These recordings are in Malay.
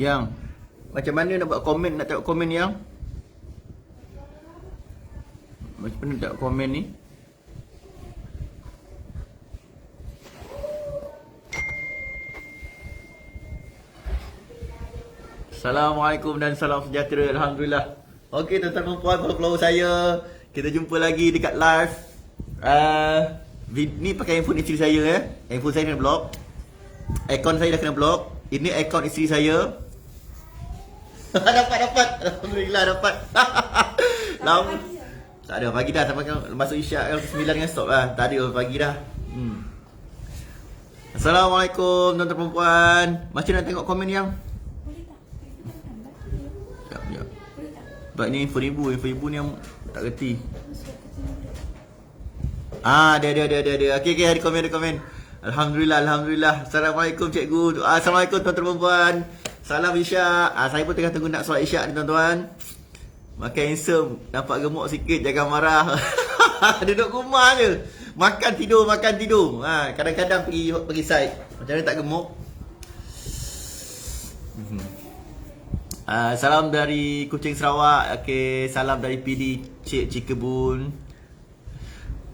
Yang macam mana nak buat komen, nak tengok komen yang? Macam mana nak tengok komen ni? Assalamualaikum dan salam sejahtera. Alhamdulillah. Okey tuan-tuan dan puan, follower saya. Kita jumpa lagi dekat live. Ni pakai handphone isteri saya ya. Handphone saya kena block. Akaun saya dah kena block. Ini akaun isteri saya. dapat. Alhamdulillah dapat. Lama. Tak ada pagi dah sampai masuk isyak kan 9 dengan stop lah. Tak ada pagi dah. Assalamualaikum tuan-tuan dan puan. Macam nak tengok komen yang? Sekejap. Sebab ni info ibu ni yang tak reti. Dia. Okey, ada komen. Alhamdulillah. Assalamualaikum cikgu. Assalamualaikum tuan-tuan dan puan. Salam isyak. Saya pun tengah tunggu nak solat isyak ni tuan-tuan. Makan handsome, nampak gemuk sikit, jangan marah. Duduk rumah je. Makan tidur. Kadang-kadang pergi site. Macam mana tak gemuk? Salam dari Kuching Sarawak. Okey, salam dari PD Cik Cikebun.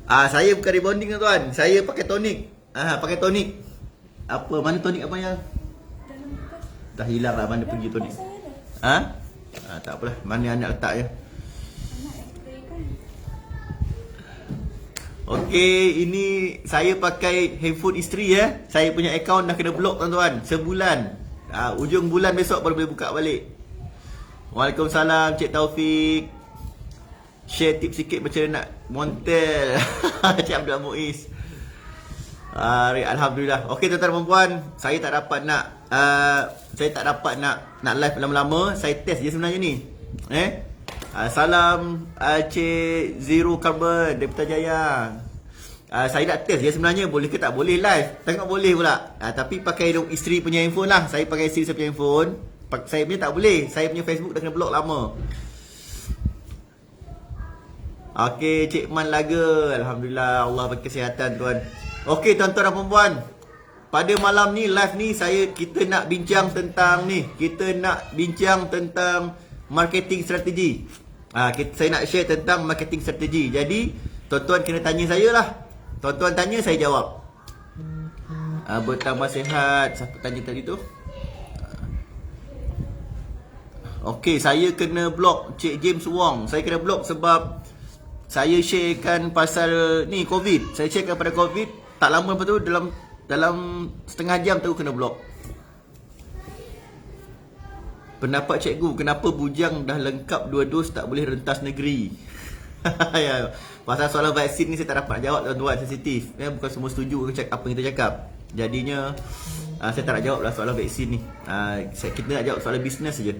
Saya bukan rebonding tuan. Saya pakai tonik. Pakai tonik. Apa? Mana tonik apa yang? Dah hilang lah mana pergi tonik. Tak apalah. Mana anak letak je. Okey, ini saya pakai handphone isteri ya. Saya punya akaun dah kena block tuan-tuan. Sebulan. Ujung bulan besok baru boleh buka balik. Waalaikumsalam Cik Taufik. Share tip sikit macam mana nak montel. Cik Abdul Muiz. Alhamdulillah. Okey tuan-tuan dan puan, saya tak dapat nak live lama-lama. Saya test je sebenarnya ni. Salam Cik Zero Carbon dari Putrajaya. Saya nak test je sebenarnya boleh ke tak boleh live. Tengok boleh pula. Tapi pakai isteri punya handphone lah. Saya pakai isteri saya punya handphone. Saya punya tak boleh. Saya punya Facebook dah kena block lama. Okey, Cik Man Laga. Alhamdulillah, Allah bagi kesihatan tuan. Okey tuan-tuan dan puan-puan. Pada malam ni live ni kita nak bincang tentang marketing strategi. Saya nak share tentang marketing strategi. Jadi tuan-tuan kena tanya saya lah. Tuan-tuan tanya saya jawab. Bertambah sihat. Siapa tanya tadi tu? Okey, saya kena block Cik James Wong. Saya kena block sebab saya sharekan pasal ni COVID. Saya sharekan pada COVID. Tak lama lepas tu dalam setengah jam tu kena block. Pendapat cikgu, kenapa bujang dah lengkap 2 dos tak boleh rentas negeri? Ya, pasal soalan vaksin ni saya tak dapat jawab tuan-tuan, sensitif. Bukan semua setuju apa yang kita cakap. Jadinya saya tak nak jawab lah soalan vaksin ni. Kita nak jawab soalan bisnes saja.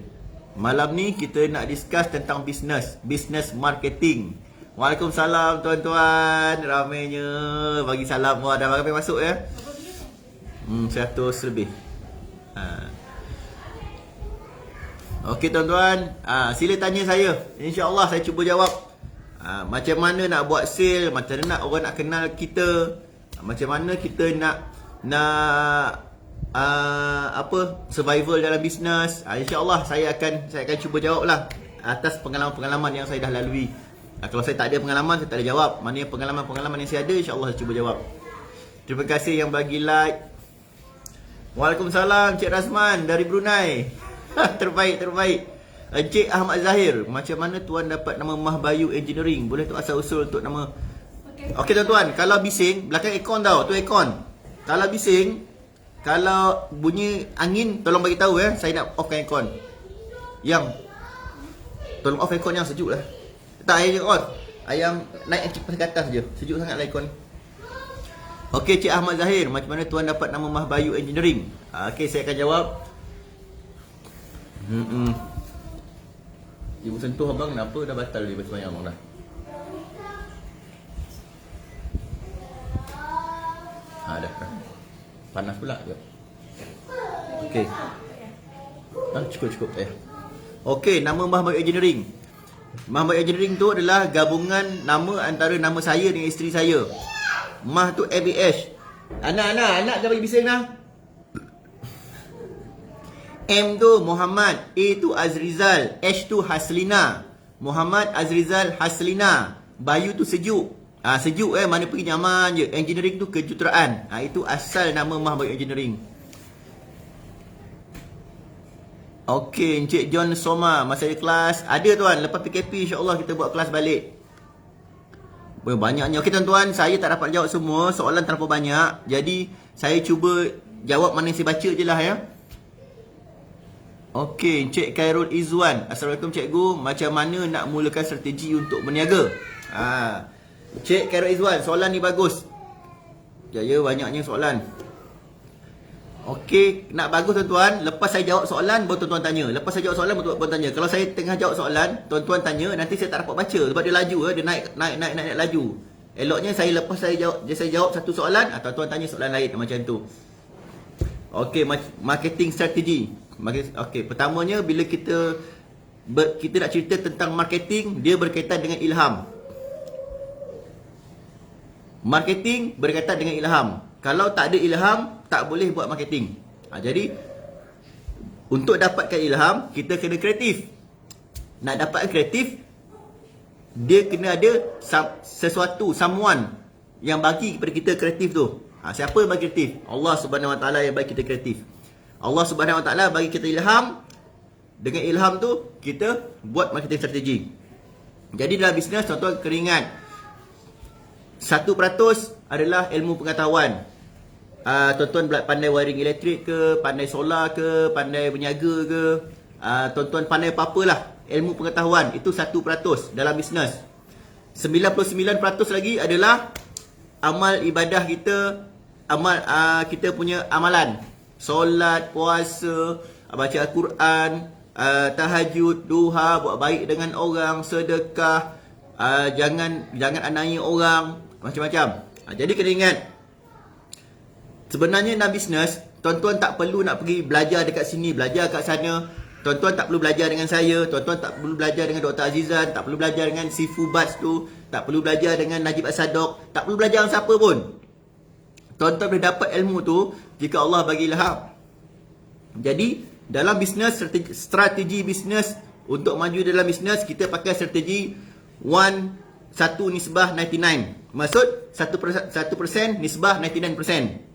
Malam ni kita nak discuss tentang business marketing. Waalaikumsalam tuan-tuan. Ramainya bagi salam. Wah, dah berapa masuk ya? 100 lebih. Okey tuan-tuan, sila tanya saya. InsyaAllah saya cuba jawab. Macam mana nak buat sale, macam mana nak orang nak kenal kita, macam mana kita nak survival dalam bisnes. InsyaAllah saya akan cuba jawab lah atas pengalaman-pengalaman yang saya dah lalui. Kalau saya tak ada pengalaman, saya tak ada jawab. Mana yang pengalaman-pengalaman yang saya ada, insyaAllah saya cuba jawab. Terima kasih yang bagi like. Waalaikumsalam Cik Rasman dari Brunei. Terbaik. Encik Ahmad Zahir, macam mana tuan dapat nama Mahbayu Engineering? Boleh tu asal usul untuk nama? Okey tuan-tuan, kalau bising, belakang aircon tau, tu aircon. Kalau bising, kalau bunyi angin, tolong bagi tahu ya, saya nak offkan aircon. Yang tolong off aircon yang sejuk lah. Tak, air je on. Ayam naik ke atas je. Sejuk sangat lah aircon. Okey Cik Ahmad Zahir, macam mana tuan dapat nama Mahbayu Engineering? Okey, saya akan jawab. Ibu sentuh abang kenapa dah batal dia bersemayam abang dah? Dah. Panas pula je. Okey. Cukup ya. Okey, nama Mahbayu Engineering. Mahbayu Engineering tu adalah gabungan nama antara nama saya dengan isteri saya. Mah tu MAH. Anak jangan bagi bising lah. M tu Muhammad, A tu Azrizal, H tu Haslina. Muhammad Azrizal Haslina. Bayu tu sejuk. Sejuk mana pergi nyaman je. Engineering tu kejuteraan. Itu asal nama Mah Bayu Engineering. Okey, Encik John Soma, masih ada kelas? Ada tuan, lepas PKP insya-Allah kita buat kelas balik. Banyaknya. Okey tuan-tuan, saya tak dapat jawab semua, soalan terlalu banyak. Jadi, saya cuba jawab mana yang saya baca je lah ya. Okey, Encik Khairul Izwan. Assalamualaikum cikgu, macam mana nak mulakan strategi untuk berniaga? Encik Khairul Izwan, soalan ni bagus. Ya, banyaknya soalan. Okey, nak bagus tuan-tuan, lepas saya jawab soalan baru tuan-tuan tanya. Lepas saya jawab soalan baru tuan-tuan tanya. Kalau saya tengah jawab soalan, tuan-tuan tanya, nanti saya tak dapat baca sebab dia laju dia naik laju. Eloknya saya lepas saya jawab satu soalan, tuan-tuan tanya soalan lain macam tu. Okey, marketing strategi. Okey, pertamanya bila kita nak cerita tentang marketing, dia berkaitan dengan ilham. Marketing berkaitan dengan ilham. Kalau tak ada ilham, tak boleh buat marketing. Jadi, untuk dapatkan ilham, kita kena kreatif. Nak dapatkan kreatif, dia kena ada sesuatu, someone yang bagi kepada kita kreatif tu. Siapa yang bagi kreatif? Allah Subhanahu Wa Taala yang bagi kita kreatif. Allah Subhanahu Wa Taala bagi kita ilham. Dengan ilham tu, kita buat marketing strategi. Jadi dalam bisnes, tuan-tuan kena ingat, 1% adalah ilmu pengetahuan. Tuan-tuan pandai wiring elektrik ke, pandai solar ke, pandai berniaga ke, tuan-tuan pandai apa-apa lah, ilmu pengetahuan, itu 1% dalam bisnes. 99% lagi adalah amal ibadah kita, kita punya amalan. Solat, puasa, baca Al-Quran, tahajud, duha, buat baik dengan orang, sedekah, jangan aniaya orang, macam-macam. Jadi kena ingat, sebenarnya dalam bisnes, tuan-tuan tak perlu nak pergi belajar dekat sini, belajar kat sana. Tuan-tuan tak perlu belajar dengan saya, tuan-tuan tak perlu belajar dengan Dr. Azizan, tak perlu belajar dengan Sifu Bats tu, tak perlu belajar dengan Najib As-Sadok, tak perlu belajar dengan siapa pun. Tuan-tuan boleh dapat ilmu tu jika Allah bagi ilham. Jadi, dalam bisnes, strategi bisnes, untuk maju dalam bisnes, kita pakai strategi 1 nisbah 99. Maksud 1% nisbah 99%.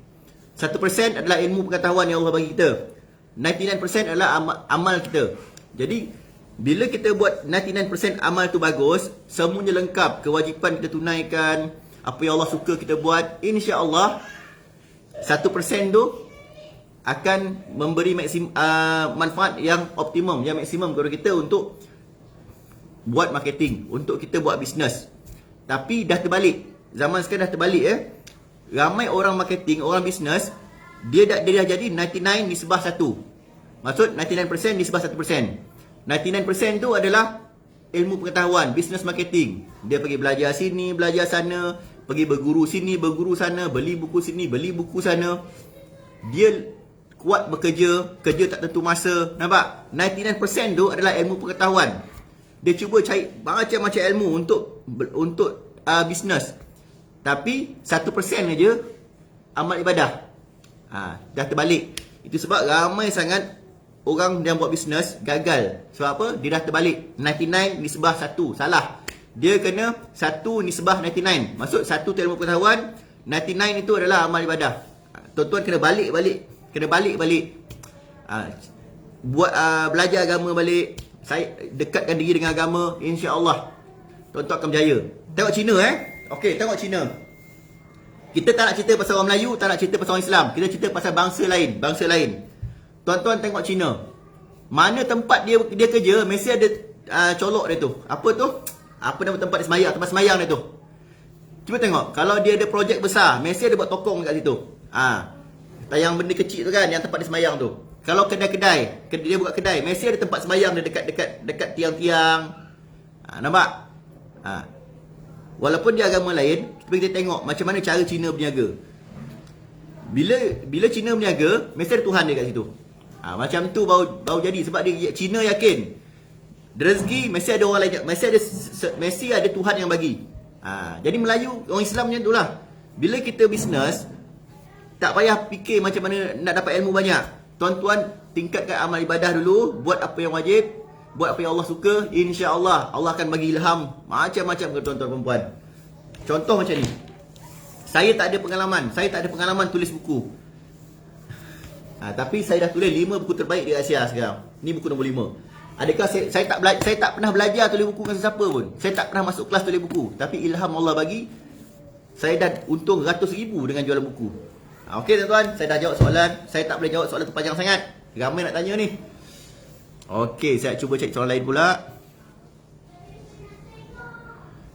1% adalah ilmu pengetahuan yang Allah bagi kita. 99% adalah amal kita. Jadi, bila kita buat 99% amal tu bagus, semuanya lengkap, kewajipan kita tunaikan, apa yang Allah suka kita buat, insya-Allah 1% tu akan memberi manfaat yang optimum, yang maksimum kepada kita untuk buat marketing, untuk kita buat bisnes. Tapi dah terbalik. Zaman sekarang dah terbalik Ramai orang marketing, orang bisnes, dia dah jadi 99 nisbah 1. Maksud 99% nisbah 1%. 99% tu adalah ilmu pengetahuan, business marketing. Dia pergi belajar sini, belajar sana, pergi berguru sini, berguru sana, beli buku sini, beli buku sana. Dia kuat bekerja, kerja tak tentu masa. Nampak? 99% tu adalah ilmu pengetahuan. Dia cuba cari macam-macam ilmu untuk bisnes. Tapi 1% aja amal ibadah. Dah terbalik. Itu sebab ramai sangat orang yang buat bisnes gagal. Sebab apa? Dia dah terbalik. 99 nisbah 1. Salah. Dia kena 1 nisbah 99. Maksud 1 tu ilmu pengetahuan, 99 itu adalah amal ibadah. Tuan-tuan kena balik-balik. Kena balik-balik. Buat belajar agama balik. Saya dekatkan diri dengan agama, insya-Allah tuan-tuan akan berjaya. Tengok Cina Okey, tengok Cina. Kita tak nak cerita pasal orang Melayu, tak nak cerita pasal orang Islam. Kita cerita pasal bangsa lain. Tuan-tuan tengok Cina. Mana tempat dia kerja, mesti ada colok dia tu. Apa tu? Apa nama tempat dia tempat semayang dia tu. Cuba tengok, kalau dia ada projek besar, mesti ada buat tokong dekat situ. Yang benda kecil tu kan, yang tempat dia semayang tu. Kalau kedai, dia buka kedai, mesti ada tempat semayang dia dekat tiang-tiang. Nampak? Walaupun dia agama lain, kita tengok macam mana cara Cina berniaga. Bila Cina berniaga, mesti ada Tuhan dia kat situ. Macam tu baru jadi. Sebab Cina yakin rezeki mesti ada orang lain, mesti ada Tuhan yang bagi. Jadi Melayu, orang Islam macam itulah. Bila kita bisnes, tak payah fikir macam mana nak dapat ilmu banyak. Tuan-tuan tingkatkan amal ibadah dulu, buat apa yang wajib, buat apa yang Allah suka, insya-Allah Allah akan bagi ilham macam-macam ke tuan-tuan perempuan. Contoh macam ni. Saya tak ada pengalaman tulis buku. Tapi saya dah tulis 5 buku terbaik di Asia sekarang. Ni buku nombor 5. Adakah saya tak pernah belajar tulis buku dengan sesiapa pun. Saya tak pernah masuk kelas tulis buku, tapi ilham Allah bagi. Saya dah untung ratus ribu dengan jualan buku. Okey tuan-tuan, saya dah jawab soalan. Saya tak boleh jawab soalan tu panjang sangat. Ramai nak tanya ni. Okey, saya cuba cek soalan lain pula.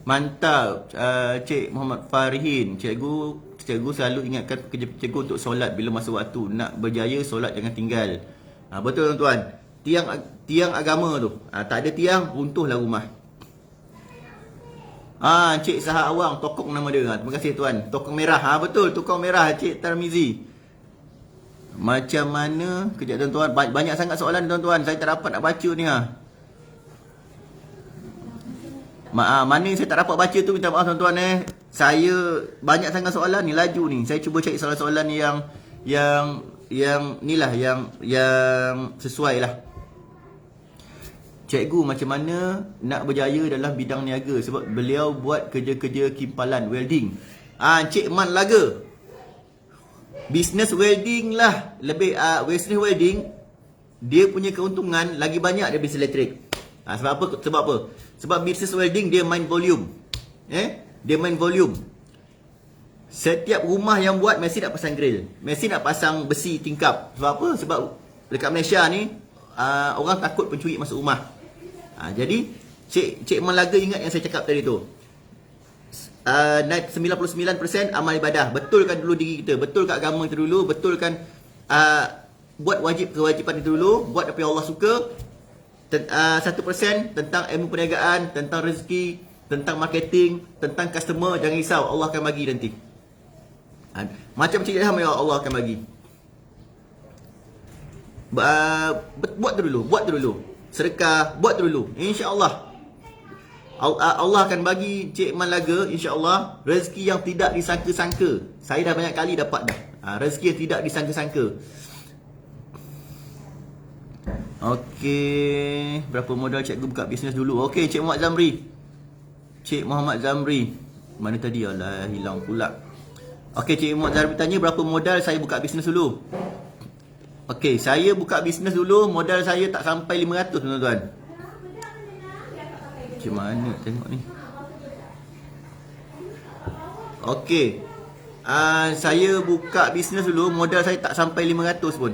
Mantap, Cik Muhammad Farihin. Cikgu selalu ingatkan pekerja cikgu untuk solat bila masa waktu. Nak berjaya, solat jangan tinggal. Betul tuan-tuan. Tiang agama tu. Tak ada tiang, runtuhlah rumah. Cik Sahar Awang, Tokong nama dia. Terima kasih tuan. Tokong merah. Betul, Tokong merah, Cik Tarmizi. Macam mana? Kejap tuan-tuan. Banyak sangat soalan tuan-tuan. Saya tak dapat nak baca ni. Mana yang saya tak dapat baca tu, minta maaf tuan-tuan. Saya banyak sangat soalan ni, laju ni. Saya cuba cari soalan-soalan yang ni lah, yang sesuai lah. Cikgu, macam mana nak berjaya dalam bidang niaga? Sebab beliau buat kerja-kerja kimpalan, welding. Cik Man Laga, business welding lah. Lebih business welding, dia punya keuntungan lagi banyak daripada business elektrik. Sebab apa? Sebab business welding dia main volume. Dia main volume. Setiap rumah yang buat mesti nak pasang grill, mesti nak pasang besi tingkap. Sebab apa? Sebab dekat Malaysia ni orang takut pencuri masuk rumah. Jadi Cik Malaga ingat yang saya cakap tadi tu. 99% amal ibadah. Betulkan dulu diri kita, betulkan agama kita dulu, betulkan buat kewajipan itu dulu, buat apa yang Allah suka. 1% tentang ilmu perniagaan, tentang rezeki, tentang marketing, tentang customer. Jangan risau, Allah akan bagi nanti. Macam Cik Ilham, ya Allah akan bagi. Buat tu dulu. Sedekah, buat tu dulu. InsyaAllah Allah akan bagi Cik Malaga, insyaAllah, rezeki yang tidak disangka-sangka. Saya dah banyak kali dapat dah. Rezeki yang tidak disangka-sangka. Okey, berapa modal cikgu buka bisnes dulu? Okey, Cik Muhammad Zamri. Mana tadi? Alah, hilang pula. Okey, Cik Muhammad Zamri tanya berapa modal saya buka bisnes dulu. Okey, saya buka bisnes dulu, modal saya tak sampai 500 tuan-tuan. Macam mana tengok ni? Okey, saya buka bisnes dulu, modal saya tak sampai 500 pun.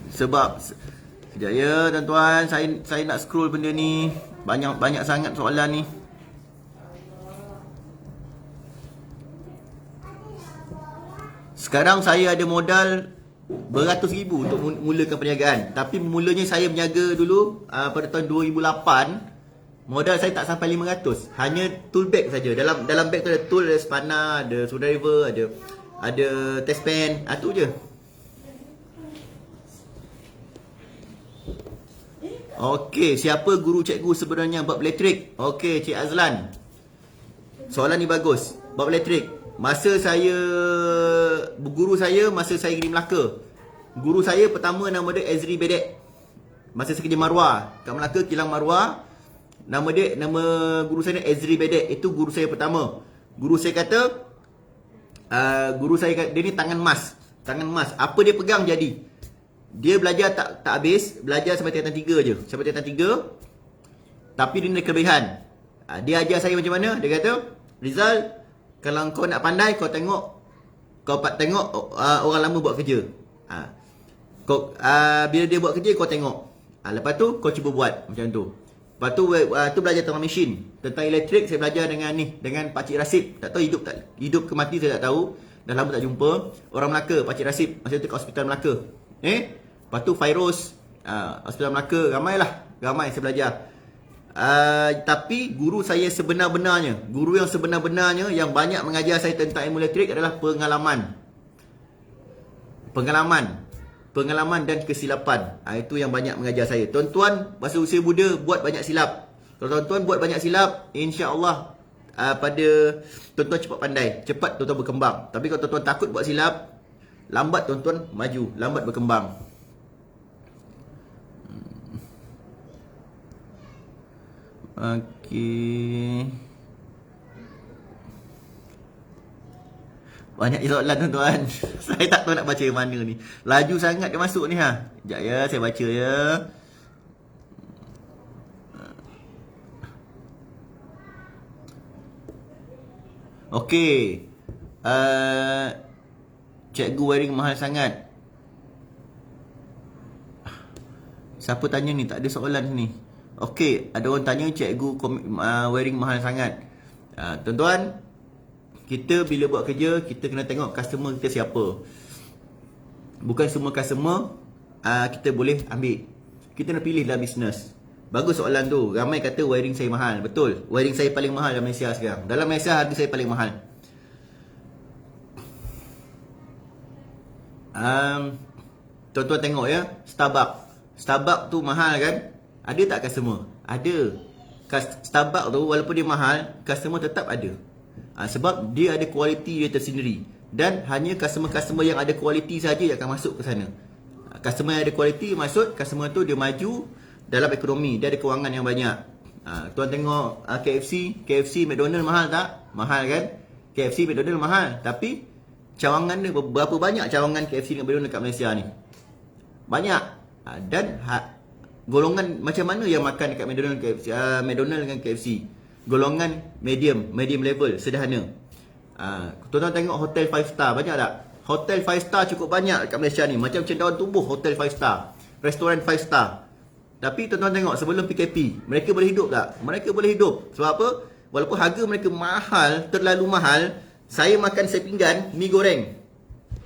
Sebab sekejap ya tuan-tuan, saya nak scroll benda ni. Banyak sangat soalan ni. Sekarang saya ada modal beratus ribu untuk mulakan perniagaan. Tapi mulanya saya berniaga dulu pada tahun 2008. Modal saya tak sampai 500. Hanya tool bag saja. Dalam bag tu ada tool, ada spanner, ada screwdriver, ada test pen. Tu je. Okey, siapa guru cikgu sebenarnya bab elektrik? Okey, Cik Azlan. Soalan ni bagus. Bab elektrik. Masa saya pergi Melaka. Guru saya pertama nama dia Ezri Bedek. Masa saya kerja Marwah, kat Melaka kilang Marwah. Nama guru saya Ezri Bedek. Itu guru saya pertama. Guru saya kata dia ni tangan emas. Apa dia pegang jadi. Dia belajar tak habis, belajar sampai tingkatan 3 je. Sampai tingkatan 3. Tapi dia ada kelebihan. Dia ajar saya macam mana? Dia kata, Rizal, kalau kau nak pandai, kau tengok orang lama buat kerja. Bila dia buat kerja, kau tengok. Lepas tu kau cuba buat macam tu. Lepas tu belajar tentang mesin, tentang elektrik. Saya belajar dengan Pakcik Rasib. Tak tahu hidup ke mati saya tak tahu. Dah lama tak jumpa. Orang Melaka, Pakcik Rasib, masa tu kat Hospital Melaka. Lepas tu Fairuz, Hospital Melaka. Ramai saya belajar. Tapi guru yang sebenar-benarnya yang banyak mengajar saya tentang ilmu elektrik adalah pengalaman dan kesilapan. Itu yang banyak mengajar saya. Tuan-tuan masa usia muda buat banyak silap. Kalau tuan-tuan buat banyak silap, insya-Allah pada tuan-tuan cepat pandai, cepat tuan-tuan berkembang. Tapi kalau tuan-tuan takut buat silap, lambat tuan-tuan maju, lambat berkembang. Okey. Banyak soalan tuan-tuan. Saya tak tahu nak baca yang mana ni. Laju sangat dia masuk ni ha. Sekejap ya, saya baca ya. Okey. Cikgu wiring mahal sangat. Siapa tanya ni? Tak ada soalan ni. Okey, ada orang tanya cikgu wiring mahal sangat. Tuan-tuan, kita bila buat kerja, kita kena tengok customer kita siapa. Bukan semua customer kita boleh ambil. Kita nak pilih dalam bisnes. Bagus soalan tu. Ramai kata wiring saya mahal. Betul. Wiring saya paling mahal dalam Malaysia sekarang. Dalam Malaysia harga saya paling mahal. Tuan-tuan tengok ya, Starbucks. Starbucks tu mahal kan? Ada tak customer? Ada. Starbucks tu walaupun dia mahal, customer tetap ada. Sebab dia ada kualiti dia tersendiri. Dan hanya customer-customer yang ada kualiti saja yang akan masuk ke sana. Customer yang ada kualiti, maksud customer tu dia maju dalam ekonomi. Dia ada kewangan yang banyak. Tuan tengok KFC, McDonald mahal tak? Mahal kan? KFC, McDonald mahal. Tapi cawangan dia, berapa banyak cawangan KFC dengan McDonald kat Malaysia ni? Banyak. Dan golongan macam mana yang makan dekat McDonald dengan KFC? Golongan medium level, sederhana. Tuan-tuan tengok hotel 5 star, banyak tak? Hotel 5 star cukup banyak dekat Malaysia ni. Macam daun tumbuh hotel 5 star, restoran 5 star. Tapi tuan-tuan tengok sebelum PKP, mereka boleh hidup tak? Mereka boleh hidup. Sebab apa? Walaupun harga mereka mahal, terlalu mahal. Saya makan sepinggan mi goreng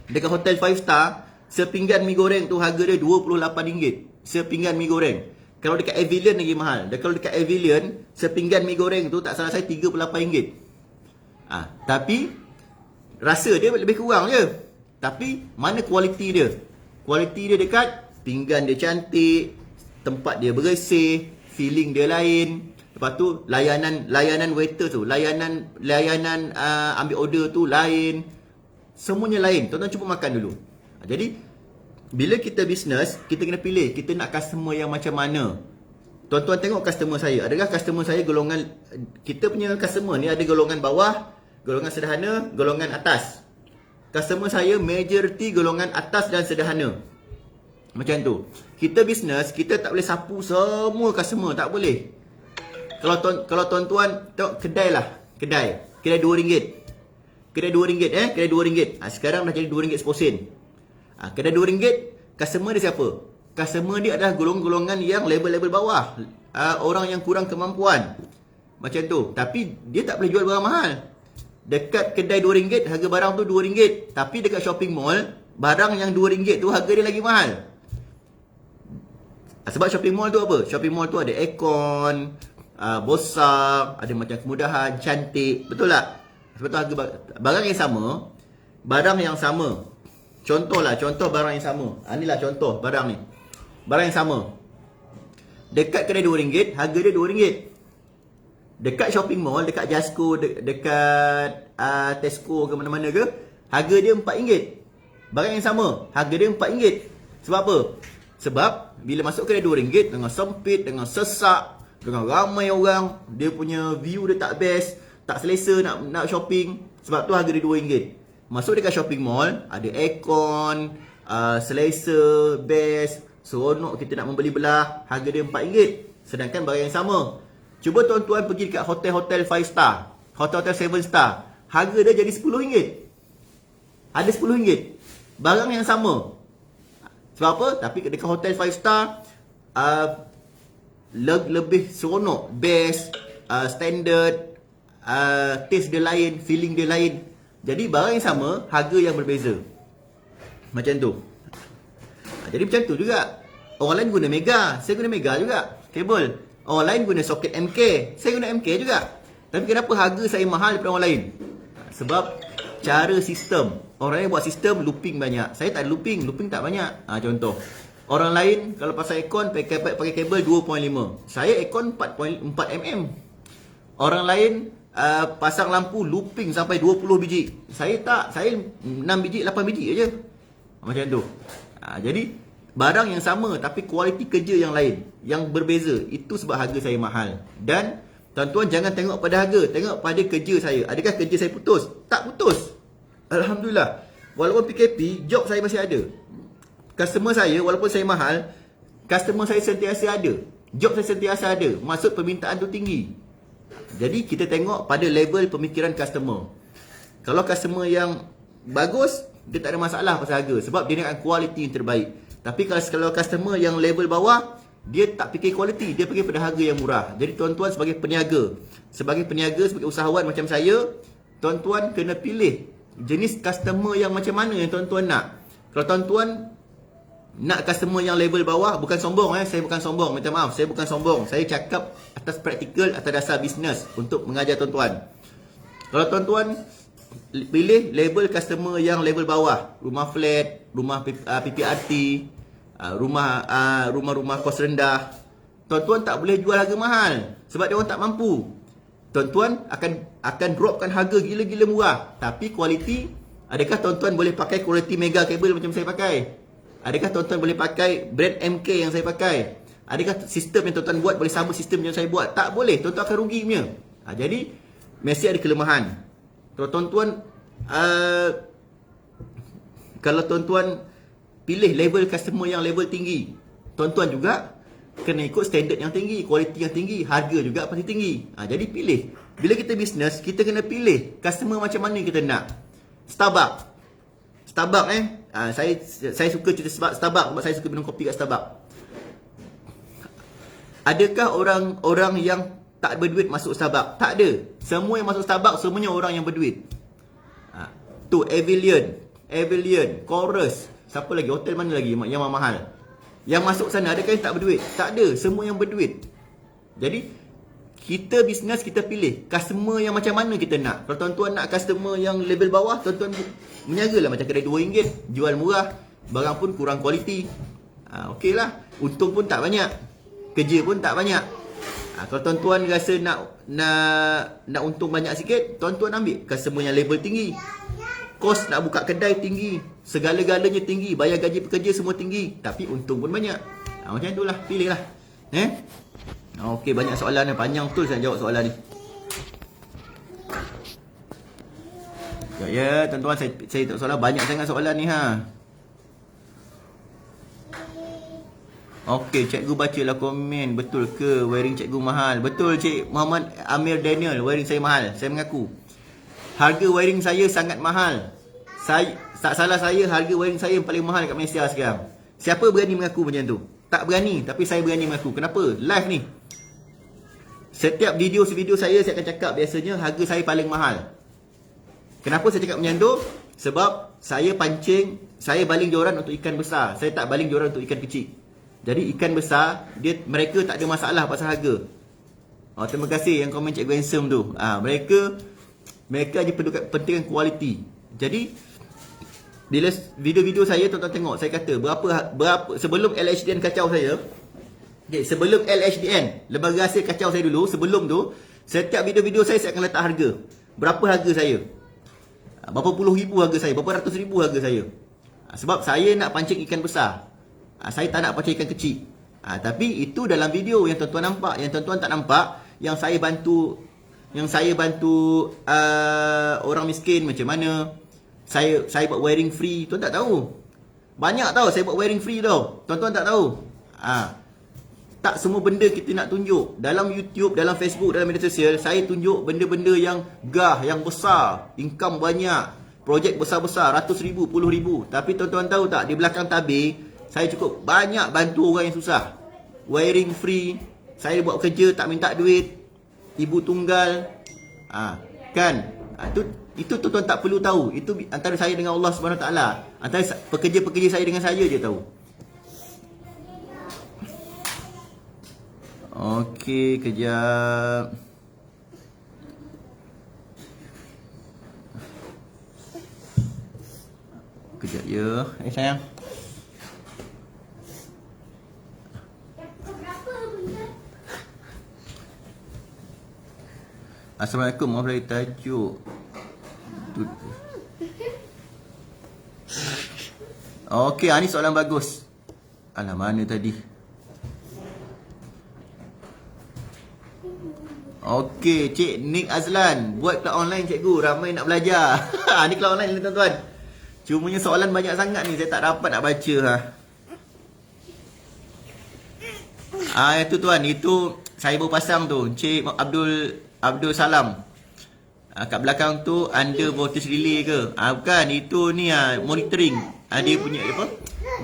dekat hotel 5 star, sepinggan mi goreng tu harga dia RM28. Sepinggan mi goreng. Kalau dekat Avillion lagi mahal. Dan kalau dekat Avillion, sepinggan mi goreng tu tak salah saya RM38. Tapi rasa dia lebih kurang je. Tapi mana kualiti dia? Kualiti dia dekat pinggan dia cantik, tempat dia bersih, feeling dia lain. Lepas tu layanan waiter tu, layanan ambil order tu lain. Semuanya lain. Tuan-tuan cuba makan dulu. Jadi bila kita bisnes, kita kena pilih kita nak customer yang macam mana. Tuan-tuan tengok customer saya. Adakah customer saya golongan, kita punya customer ni ada golongan bawah, golongan sederhana, golongan atas. Customer saya majority golongan atas dan sederhana. Macam tu. Kita bisnes, kita tak boleh sapu semua customer, tak boleh. Kalau tuan-tuan tengok kedai lah, kedai RM2. Kedai RM2 kedai RM2. Sekarang dah jadi RM2 seposen. Kedai RM2, customer dia siapa? Customer dia adalah golongan yang level-level bawah. Orang yang kurang kemampuan. Macam tu. Tapi dia tak boleh jual barang mahal. Dekat kedai RM2, harga barang tu RM2. Tapi dekat shopping mall, barang yang RM2 tu harga dia lagi mahal. Sebab shopping mall tu apa? Shopping mall tu ada aircon, besar, ada macam kemudahan, cantik. Betul tak? Sebab tu harga barang yang sama. Contoh barang yang sama. Inilah contoh barang ni. Barang yang sama. Dekat kedai RM2, harga dia RM2. Dekat shopping mall, dekat Jasco, dekat Tesco ke mana-mana ke, harga dia RM4. Barang yang sama, harga dia RM4. Sebab apa? Sebab bila masuk kedai RM2 dengan sempit, dengan sesak, dengan ramai orang, dia punya view dia tak best, tak selesa nak shopping. Sebab tu harga dia RM2. Masuk dekat shopping mall, ada aircon, selesa, best, seronok kita nak membeli belah, harga dia RM4. Sedangkan barang yang sama. Cuba tuan-tuan pergi dekat hotel-hotel 5 star, hotel-hotel 7 star, harga dia jadi RM10. Ada RM10. Barang yang sama. Sebab apa? Tapi dekat hotel 5 star, lebih seronok, best, standard, taste dia lain, feeling dia lain. Jadi barang yang sama, harga yang berbeza. Macam tu. Jadi macam tu juga. Orang lain guna Mega, saya guna Mega juga, kabel. Orang lain guna soket MK, saya guna MK juga. Tapi kenapa harga saya mahal daripada orang lain? Sebab cara sistem. Orang lain buat sistem looping banyak. Saya tak ada looping tak banyak. Contoh. Orang lain kalau pasang aircon pakai kabel 2.5. Saya aircon 4mm. Orang lain pasang lampu looping sampai 20 biji. Saya tak, saya 6 biji, 8 biji aja. Macam tu. Jadi barang yang sama tapi kualiti kerja yang lain, yang berbeza. Itu sebab harga saya mahal. Dan tuan-tuan jangan tengok pada harga, tengok pada kerja saya. Adakah kerja saya putus? Tak putus. Alhamdulillah. Walaupun PKP, job saya masih ada. Customer saya, walaupun saya mahal, customer saya sentiasa ada. Job saya sentiasa ada. Maksud permintaan tu tinggi. Jadi kita tengok pada level pemikiran customer. Kalau customer yang bagus, dia tak ada masalah pasal harga. Sebab dia nak kualiti yang terbaik. Tapi kalau customer yang level bawah, dia tak fikir kualiti, dia fikir pada harga yang murah. Jadi tuan-tuan sebagai peniaga, sebagai usahawan macam saya, tuan-tuan kena pilih jenis customer yang macam mana yang tuan-tuan nak. Kalau tuan-tuan nak customer yang level bawah, bukan sombong saya bukan sombong, minta maaf, saya bukan sombong. Saya cakap atas praktikal, atas dasar bisnes untuk mengajar tuan-tuan. Kalau tuan-tuan pilih label customer yang level bawah, rumah flat, rumah PPRT, rumah-rumah kos rendah, tuan-tuan tak boleh jual harga mahal sebab dia orang tak mampu. Tuan-tuan akan dropkan harga gila-gila murah, tapi kualiti, adakah tuan-tuan boleh pakai kualiti mega kabel macam saya pakai? Adakah tuan-tuan boleh pakai brand MK yang saya pakai? Adakah sistem yang tuan-tuan buat boleh sama sistem yang saya buat? Tak boleh, tuan-tuan akan rugi punya. Jadi mesti ada kelemahan. Kalau tuan-tuan kalau tuan-tuan pilih level customer yang level tinggi, tuan-tuan juga kena ikut standard yang tinggi, kualiti yang tinggi, harga juga pasti tinggi. Jadi pilih. Bila kita bisnes, kita kena pilih customer macam mana kita nak. Starbucks saya suka cerita Starbucks sebab saya suka minum kopi kat Starbucks. Adakah orang yang tak berduit masuk Starbucks? Tak ada. Semua yang masuk Starbucks semuanya orang yang berduit. Tu Avillion, Chorus, siapa lagi? Hotel mana lagi yang mahal? Yang masuk sana adakah yang tak berduit? Tak ada, semua yang berduit. Jadi kita bisnes, kita pilih customer yang macam mana kita nak. Kalau tuan-tuan nak customer yang level bawah, tuan-tuan meniagalah macam kedai RM2, jual murah, barang pun kurang kualiti. Okey lah, untung pun tak banyak, kerja pun tak banyak. Kalau tuan-tuan rasa nak untung banyak sikit, tuan-tuan ambil customer yang level tinggi. Kos nak buka kedai tinggi, segala-galanya tinggi, bayar gaji pekerja semua tinggi, tapi untung pun banyak. Macam itulah, pilih lah. Okey, banyak soalan ni, panjang betul saya jawab soalan ni. Ya, tuan-tuan, saya tak soalan, banyak sangat soalan ni Okey, cikgu bacalah komen. Betul ke wiring cikgu mahal? Betul, Cik Muhammad Amir Daniel, wiring saya mahal, saya mengaku. Harga wiring saya sangat mahal. Tak salah saya, harga wiring saya yang paling mahal kat Malaysia sekarang. Siapa berani mengaku macam tu? Tak berani, tapi saya berani mengaku. Kenapa? Live ni. Setiap video saya akan cakap biasanya harga saya paling mahal. Kenapa saya cakap macam tu? Sebab saya pancing, saya baling joran untuk ikan besar. Saya tak baling joran untuk ikan kecil. Jadi ikan besar, mereka tak ada masalah pasal harga. Terima kasih yang komen Cikgu Handsome tu. Mereka hanya pentingkan kualiti. Jadi bila video-video saya tuan-tuan tengok, saya kata berapa sebelum LHDN kacau saya. Sebelum LHDN, lembaga hasil kacau saya dulu, sebelum tu setiap video-video saya akan letak harga. Berapa harga saya? Berapa puluh ribu harga saya, berapa ratus ribu harga saya. Sebab saya nak pancing ikan besar. Saya tak nak pancing ikan kecil. Tapi itu dalam video yang tuan-tuan nampak. Yang tuan-tuan tak nampak, yang saya bantu orang miskin macam mana. Saya buat wiring free, tuan tak tahu. Banyak tahu saya buat wiring free tau. Tuan-tuan tak tahu. Tak semua benda kita nak tunjuk. Dalam YouTube, dalam Facebook, dalam media sosial, saya tunjuk benda-benda yang yang besar, income banyak, projek besar-besar, ratus ribu, puluh ribu. Tapi tuan-tuan tahu tak, di belakang tabir, saya cukup banyak bantu orang yang susah. Wiring free, saya buat kerja tak minta duit, ibu tunggal. Itu tuan-tuan tak perlu tahu. Itu antara saya dengan Allah SWT. Antara pekerja-pekerja saya dengan saya je tahu. Okey, kejap. Kejap ya. Sayang. Assalamualaikum, maaf dari tajuk. Okey, ni soalan bagus. Alah, mana tadi? Okey, Cik Nick Azlan. Buat kelas online cikgu, ramai nak belajar. Ni kelas online ni tuan-tuan. Cumanya soalan banyak sangat ni, saya tak dapat nak baca. Itu tuan, itu saya baru pasang tu. Cik Abdul Salam. Kat belakang tu under voltage relay ke? Bukan, itu ni monitoring. Dia punya apa?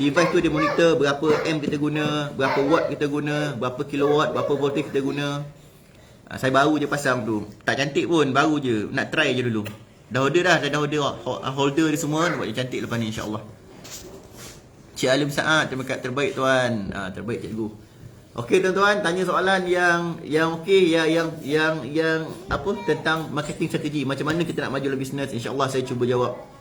Device tu dia monitor berapa amp kita guna, berapa watt kita guna, berapa kilowatt, berapa voltage kita guna. Saya baru je pasang tu. Tak cantik pun, baru je. Nak try je dulu. Dah order dah, holder dia semua. Nak buat yang cantik lepas ni insya-Allah. Cik Alim Saad, terima kasih, terbaik tuan. Terbaik cikgu. Okey tuan-tuan, tanya soalan yang okey, yang apa tentang marketing strategi. Macam mana kita nak maju dalam bisnes, insya-Allah saya cuba jawab.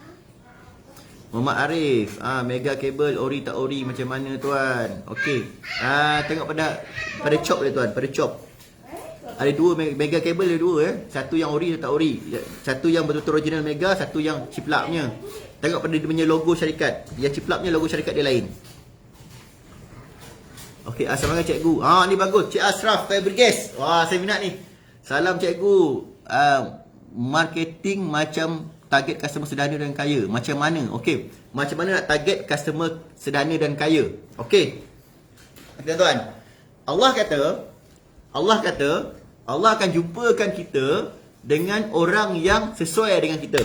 Muhammad Arif, mega kabel ori tak ori macam mana tuan? Okey. Tengok pada chop dia tuan, pada chop. Ada dua mega kabel, ada dua Satu yang ori, satu tak ori. Satu yang betul-betul original mega, satu yang ciplak punya. Tengok pada dia punya logo syarikat. Yang ciplak punya logo syarikat dia lain. Okey, assalamualaikum cikgu. Ni bagus. Cik Ashraf Fabricas. Wah, saya minat ni. Salam cikgu. Marketing macam target customer sederhana dan kaya. Macam mana? Okey. Macam mana nak target customer sederhana dan kaya? Okey. Tuan-tuan. Allah kata Allah akan jumpakan kita dengan orang yang sesuai dengan kita.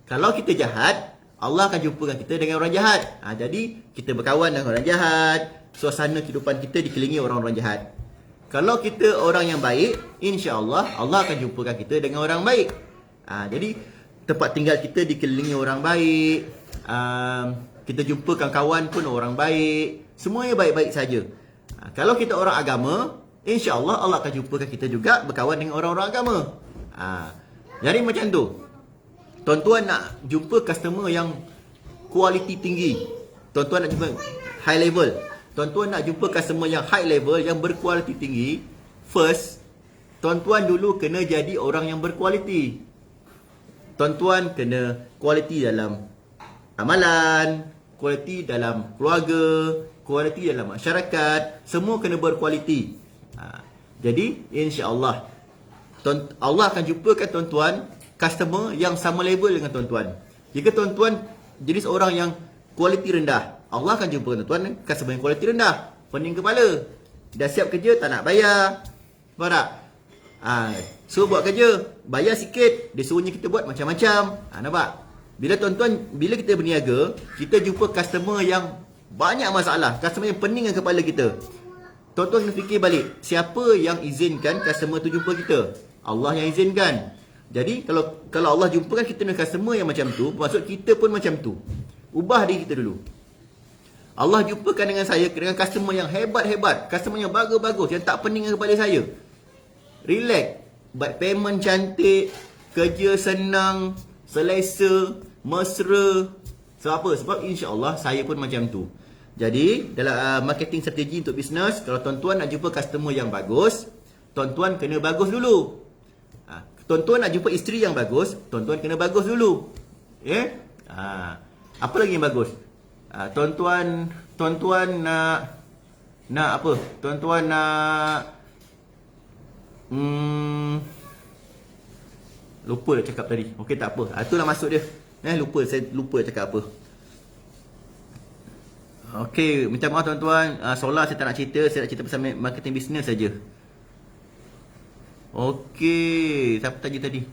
Kalau kita jahat, Allah akan jumpakan kita dengan orang jahat. Jadi kita berkawan dengan orang jahat. Suasana kehidupan kita dikelilingi orang-orang jahat. Kalau kita orang yang baik, insya-Allah Allah akan jumpakan kita dengan orang baik. Jadi tempat tinggal kita dikelilingi orang baik. Kita jumpakan kawan pun orang baik. Semuanya baik-baik saja. Kalau kita orang agama, insya-Allah Allah akan jumpakan kita juga berkawan dengan orang-orang agama. Jadi macam tu. Tuan-tuan nak jumpa customer yang kualiti tinggi. Tuan-tuan nak jumpa high level. Tuan-tuan nak jumpa customer yang high level, yang berkualiti tinggi. First, tuan-tuan dulu kena jadi orang yang berkualiti. Tuan-tuan kena kualiti dalam amalan, kualiti dalam keluarga, kualiti dalam masyarakat. Semua kena berkualiti. Jadi, insya-Allah Allah akan jumpakan tuan-tuan customer yang sama level dengan tuan-tuan. Jika tuan-tuan jadi seorang yang kualiti rendah, Allah akan jumpa tuan-tuan customer yang kualiti rendah. Pening kepala. Dah siap kerja, tak nak bayar. Faham tak? Suruh buat kerja, bayar sikit, dia suruhnya kita buat macam-macam. Nampak? Bila kita berniaga, kita jumpa customer yang banyak masalah, customer yang pening dengan kepala kita. Tuan-tuan kena fikir balik, siapa yang izinkan customer tu jumpa kita? Allah yang izinkan. Jadi kalau Allah jumpakan kita dengan customer yang macam tu, maksud kita pun macam tu. Ubah diri kita dulu. Allah jumpakan dengan saya dengan customer yang hebat-hebat, customer yang bagus-bagus, yang tak pening dengan kepala saya. Relax, buat payment cantik, kerja senang, selesa, mesra. Sebab apa? Sebab insya-Allah saya pun macam tu. Jadi dalam marketing strategi untuk bisnes, kalau tuan-tuan nak jumpa customer yang bagus, tuan-tuan kena bagus dulu. Tuan-tuan nak jumpa isteri yang bagus, tuan-tuan kena bagus dulu. Apa lagi yang bagus? Tuan-tuan nak apa? Tuan-tuan nak lupa dah cakap tadi. Okey, tak apa. Itulah maksud dia. Saya lupa cakap apa. Okey, minta maaf tuan-tuan. Solar saya tak nak cerita, saya nak cerita pasal marketing bisnes saja. Okey, siapa tanya tadi?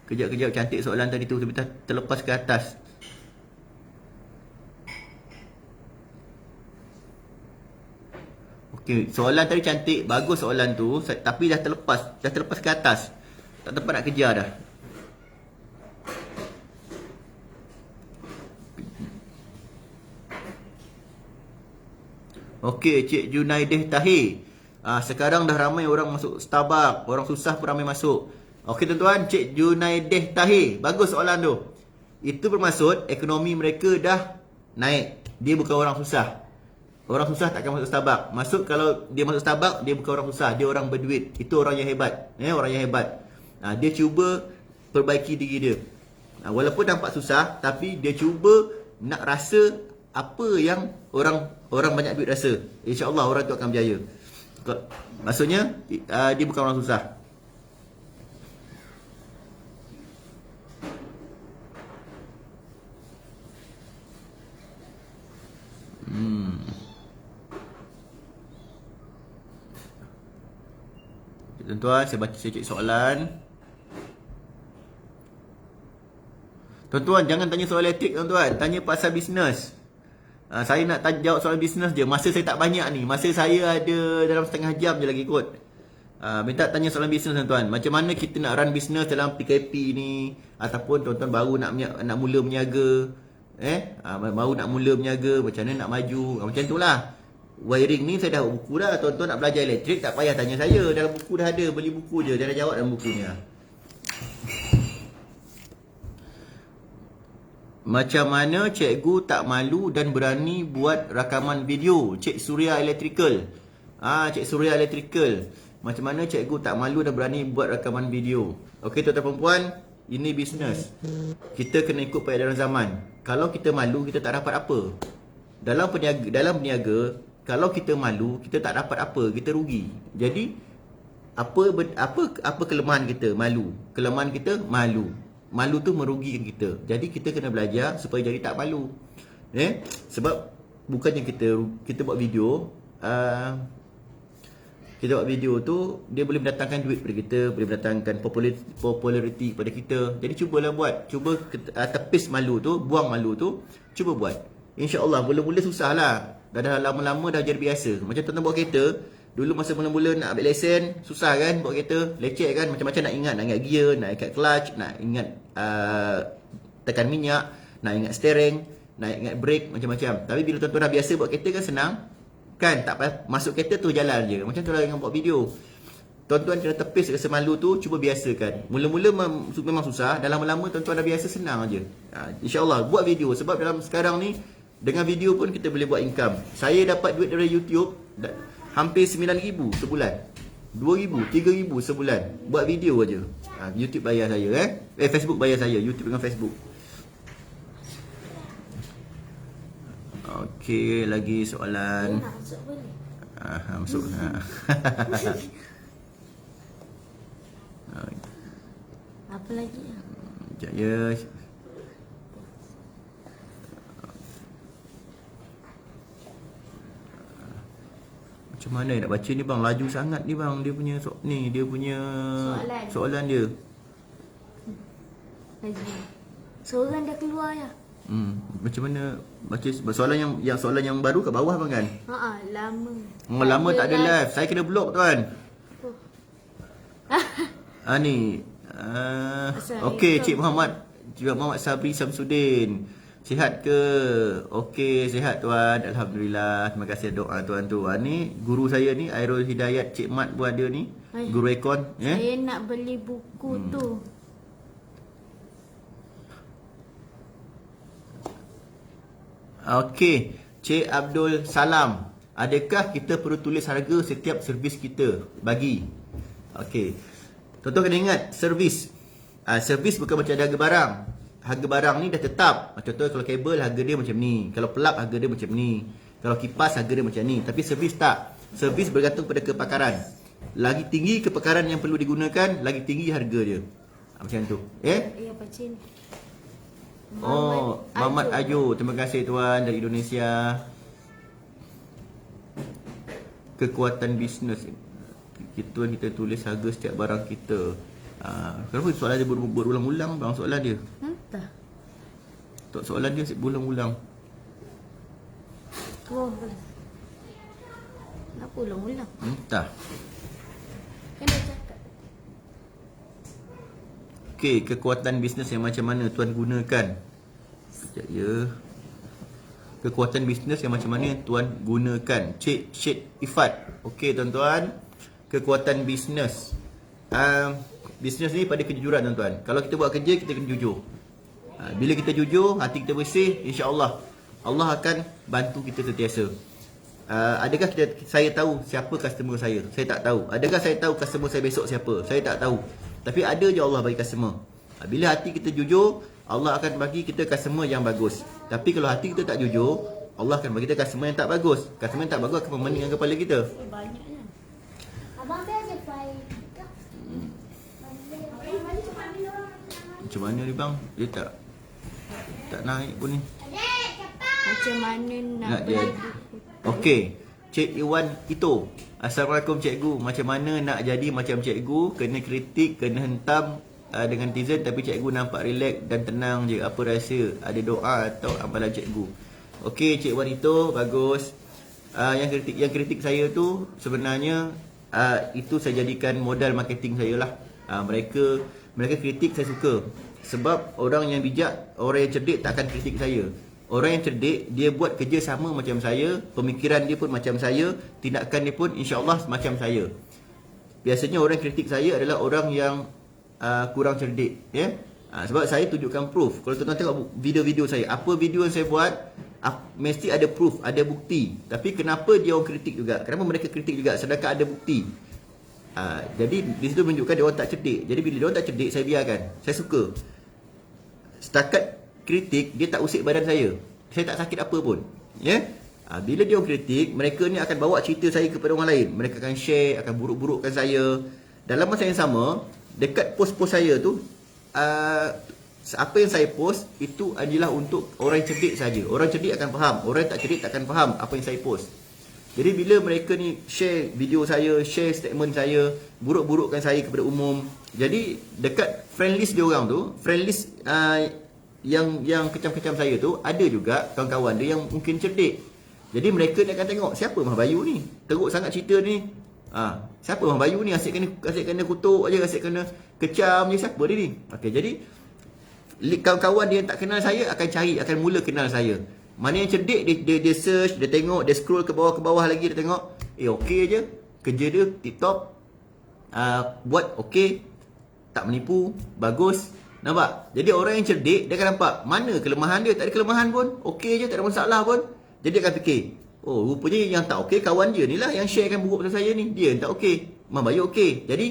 Kejap-kejap, cantik soalan tadi tu, tapi terlepas ke atas. Okey, soalan tadi cantik, bagus soalan tu, tapi dah terlepas ke atas. Tak tempat nak kejar dah. Okey, Cik Junaideh Tahir. Sekarang dah ramai orang masuk Starbucks. Orang susah pun ramai masuk. Okey tuan-tuan, Cik Junaideh Tahir. Bagus soalan tu. Itu bermaksud ekonomi mereka dah naik. Dia bukan orang susah. Orang susah takkan masuk Starbucks. Maksud kalau dia masuk Starbucks, dia bukan orang susah. Dia orang berduit. Itu orang yang hebat. Orang yang hebat. Dia cuba perbaiki diri dia. Walaupun nampak susah, tapi dia cuba nak rasa apa yang orang banyak duit rasa. InsyaAllah orang tu akan berjaya. Maksudnya dia bukan orang susah. Tuan-tuan, saya cek soalan. Tuan-tuan, jangan tanya soalan elektrik tuan-tuan. Tanya pasal bisnes. Saya nak jawab soalan bisnes je. Masa saya tak banyak ni. Masa saya ada dalam setengah jam je lagi kot. Minta tanya soalan bisnes tuan-tuan. Macam mana kita nak run bisnes dalam PKP ni. Ataupun tuan-tuan baru nak mula berniaga. Baru nak mula berniaga. Macam mana nak maju. Macam tu lah. Wiring ni saya dah buat buku dah. Tuan-tuan nak belajar elektrik tak payah tanya saya. Dalam buku dah ada. Beli buku je. Dia dah jawab dalam bukunya. Macam mana cikgu tak malu dan berani buat rakaman video? Cik Suria Electrical. Cik Suria Electrical. Macam mana cikgu tak malu dan berani buat rakaman video? Okey tuan-tuan perempuan, ini bisnes. Kita kena ikut peredaran zaman. Kalau kita malu, kita tak dapat apa. Dalam berniaga, kalau kita malu, kita tak dapat apa, kita rugi. Jadi apa kelemahan kita? Malu. Kelemahan kita malu. Malu tu merugikan kita. Jadi kita kena belajar supaya jadi tak malu. Sebab bukannya kita buat video, kita buat video tu dia boleh mendatangkan duit pada kita, boleh mendatangkan populariti pada kita. Jadi cubalah buat. Cuba tepis malu tu, buang malu tu, cuba buat. InsyaAllah mula-mula susah lah. Dah lama-lama dah jadi biasa. Macam tuan-tuan bawa kereta, dulu masa mula-mula nak ambil lesen, susah kan bawa kereta, leceh kan, macam-macam nak ingat gear, nak ingat clutch, nak ingat tekan minyak, nak ingat steering, nak ingat brake, macam-macam. Tapi bila tuan-tuan dah biasa bawa kereta kan senang. Kan, tak payah masuk kereta tu jalan je. Macam tu lah dengan buat video. Tuan-tuan kena tepis rasa malu tu, cuba biasakan. Mula-mula memang susah, dah lama-lama tuan-tuan dah biasa, senang je. InsyaAllah buat video, sebab dalam sekarang ni dengan video pun kita boleh buat income. Saya dapat duit dari YouTube hampir 9,000 sebulan, 2,000, 3,000 sebulan. Buat video aja. YouTube bayar saya Facebook bayar saya, YouTube dengan Facebook. Okey, lagi soalan. Masuk boleh? Masuk. Apa lagi? Sekejap ya. Macam mana nak baca ni bang? Laju sangat ni bang. Dia punya soalan dia. Lagi. Seorang dah keluar ya. Macam mana baca soalan yang baru kat bawah bang kan? Lama. Lama tak ada live. Saya kena block tuan. Ni. Okey, Cik Muhammad Sabri Samsudin. Sihat ke? Okey, sihat tuan. Alhamdulillah. Terima kasih doa tuan tu. Ni guru saya ni, Airul Hidayat Cik Mat pun ada ni. Guru ekon. Saya nak beli buku tu. Okey, Cik Abdul Salam. Adakah kita perlu tulis harga setiap servis kita bagi? Okey. Tuan-tuan kena ingat, servis. Servis bukan macam harga barang. Harga barang ni dah tetap. Contoh kalau kabel harga dia macam ni. Kalau pelap harga dia macam ni. Kalau kipas harga dia macam ni. Tapi servis tak. Servis bergantung pada kepakaran. Lagi tinggi kepakaran yang perlu digunakan, lagi tinggi harga dia. Macam tu. Ya, Pacin. Muhammad Ayu. Terima kasih tuan dari Indonesia. Kekuatan bisnes. Kita tulis harga setiap barang kita. Kenapa soalan dia berulang-ulang bang soalan dia? Entah. Soalan dia berulang-ulang. Kenapa ulang-ulang? Entah. Kena cakap. Okey, kekuatan bisnes yang macam mana tuan gunakan? Sekejap ya. Kekuatan bisnes yang macam mana tuan gunakan? Cik Syed Ifat. Okey tuan-tuan. Kekuatan bisnes. Bisnes ni pada kejujuran tuan-tuan. Kalau kita buat kerja, kita kena jujur. Bila kita jujur, hati kita bersih, insya-Allah Allah akan bantu kita sentiasa. Adakah saya tahu siapa customer saya? Saya tak tahu. Adakah saya tahu customer saya besok siapa? Saya tak tahu. Tapi ada je Allah bagi customer. Bila hati kita jujur, Allah akan bagi kita customer yang bagus. Tapi kalau hati kita tak jujur, Allah akan bagi kita customer yang tak bagus. Customer yang tak bagus akan memeningkan kepala kita. Banyaknya. Abang saya ada file. Macam mana ni bang? Dia tak naik pun ni. Macam mana nak Nak beli dia. buku? Okey, Cik Iwan Ito. Assalamualaikum cikgu. Macam mana nak jadi macam cikgu? Kena kritik, kena hentam dengan netizen tapi cikgu nampak relax dan tenang je. Apa rahsia? Ada doa atau amalan cikgu? Okey, Cik Iwan Ito, bagus. Yang kritik saya tu sebenarnya itu saya jadikan modal marketing saya lah. Mereka kritik saya suka. Sebab orang yang bijak, orang yang cerdik tak akan kritik saya. Orang yang cerdik, dia buat kerja sama macam saya, pemikiran dia pun macam saya, tindakan dia pun insya-Allah macam saya. Biasanya orang kritik saya adalah orang yang kurang cerdik, ya. Sebab saya tunjukkan proof. Kalau tuan-tuan tengok video-video saya, apa video yang saya buat, mesti ada proof, ada bukti. Tapi kenapa dia orang kritik juga? Kenapa mereka kritik juga sedangkan ada bukti? Jadi di situ menunjukkan dia orang tak cerdik. Jadi bila dia orang tak cerdik, saya biarkan. Saya suka. Setakat kritik, dia tak usik badan saya. Saya tak sakit apa pun. Ya? Bila dia orang kritik, mereka ni akan bawa cerita saya kepada orang lain. Mereka akan share, akan buruk-burukkan saya. Dalam masa yang sama, dekat post-post saya tu, apa yang saya post itu adalah untuk orang yang cerdik saja. Orang cerdik akan faham. Orang yang tak cerdik tak akan faham apa yang saya post. Jadi bila mereka ni share video saya, share statement saya, buruk-burukkan saya kepada umum. Jadi dekat friend list dia orang tu, friend list yang kecam-kecam saya tu, ada juga kawan-kawan dia yang mungkin cerdik. Jadi mereka ni akan tengok siapa Mah Bayu ni. Teruk sangat cerita ni. Siapa Mah Bayu ni, asyik kena kutuk aja, asyik kena kecam je, siapa dia ni. Okey, jadi kawan-kawan dia yang tak kenal saya akan cari, akan mula kenal saya. Mana yang cerdik, dia search, dia tengok, dia scroll ke bawah lagi, dia tengok, okey je, kerja dia tip-top, buat okey, tak menipu, bagus. Nampak? Jadi orang yang cerdik, dia akan nampak mana kelemahan dia. Tak ada kelemahan pun, okey je, tak ada masalah pun. Jadi dia akan fikir, oh rupanya yang tak okey kawan dia ni lah yang sharekan buruk pasal saya ni. Dia yang tak okey, Mah Bayu okey. Jadi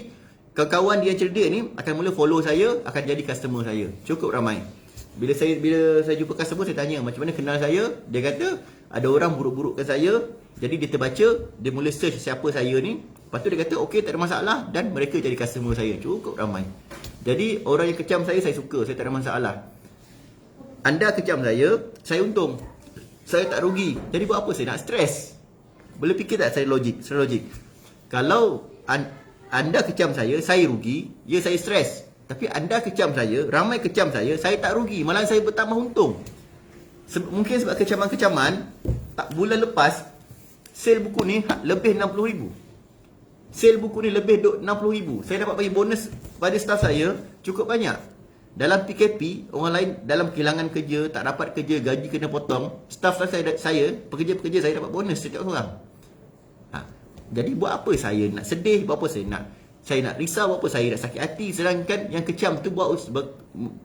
kawan-kawan dia yang cerdik ni akan mula follow saya, akan jadi customer saya. Cukup ramai. Bila saya jumpa customer, saya tanya macam mana kenal saya. Dia kata ada orang buruk-burukkan saya. Jadi dia terbaca, dia mula search siapa saya ni. Lepas tu dia kata okey, tak ada masalah, dan mereka jadi customer saya. Cukup ramai. Jadi orang yang kecam saya suka, saya tak ada masalah. Anda kecam saya untung. Saya tak rugi. Jadi buat apa saya nak stres? Boleh fikir tak saya logik? Kalau anda kecam saya rugi, ya saya stres. Tapi anda kecam saya, ramai kecam saya tak rugi. Malah saya bertambah untung. Mungkin sebab kecaman-kecaman, bulan lepas, sale buku ni lebih 60,000. Sale buku ni lebih 60,000. Saya dapat bagi bonus pada staff saya cukup banyak. Dalam PKP, orang lain dalam kehilangan kerja, tak dapat kerja, gaji kena potong. Staff saya pekerja-pekerja saya dapat bonus setiap orang. Jadi buat apa saya nak sedih, buat apa saya nak risau, buat apa saya nak sakit hati. Sedangkan yang kecam tu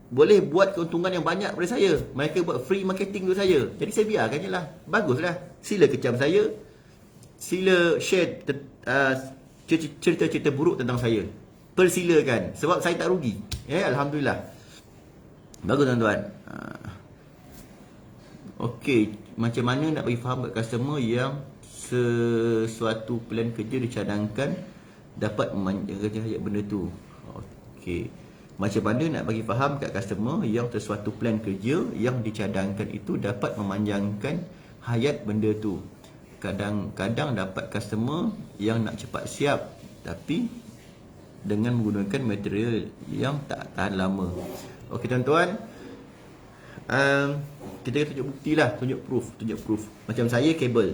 boleh buat keuntungan yang banyak pada saya. Mereka buat free marketing untuk saya. Jadi saya biarkan je lah. Baguslah. Sila kecam saya. Sila share cerita-cerita buruk tentang saya. Persilakan. Sebab saya tak rugi. Alhamdulillah. Bagus tuan-tuan. Okey. Macam mana nak bagi faham kat customer yang sesuatu plan kerja dicadangkan dapat memanjangkan hayat benda tu? Okey. Macam mana nak bagi faham kat customer yang sesuatu plan kerja yang dicadangkan itu dapat memanjangkan hayat benda tu? Kadang-kadang dapat customer yang nak cepat siap tapi dengan menggunakan material yang tak tahan lama. Okey tuan-tuan, kita tunjuk bukti lah, tunjuk proof. Macam saya kabel,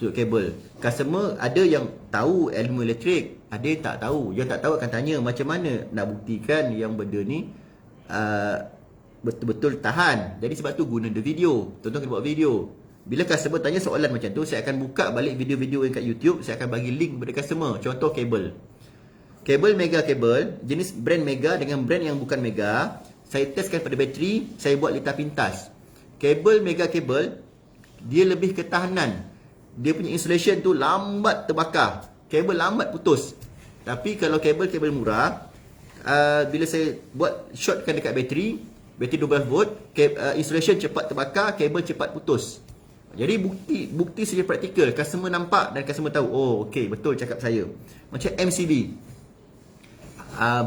tunjuk kabel. Customer ada yang tahu ilmu elektrik, ada yang tak tahu. Yang tak tahu akan tanya macam mana nak buktikan yang benda ni betul-betul tahan. Jadi sebab tu guna the video. Tuan-tuan kena buat video. Bila customer tanya soalan macam tu, saya akan buka balik video-video yang kat YouTube. Saya akan bagi link kepada customer. Contoh kabel. Kabel Mega kabel, jenis brand Mega dengan brand yang bukan Mega. Saya testkan pada bateri, saya buat litar pintas. Kabel Mega kabel, dia lebih ketahanan. Dia punya insulation tu lambat terbakar. Kabel lambat putus. Tapi kalau kabel murah, bila saya buat shortkan dekat bateri 12 volt, insulation cepat terbakar, kabel cepat putus. Jadi bukti secara praktikal, customer nampak dan customer tahu, oh okey, betul cakap saya. Macam MCB,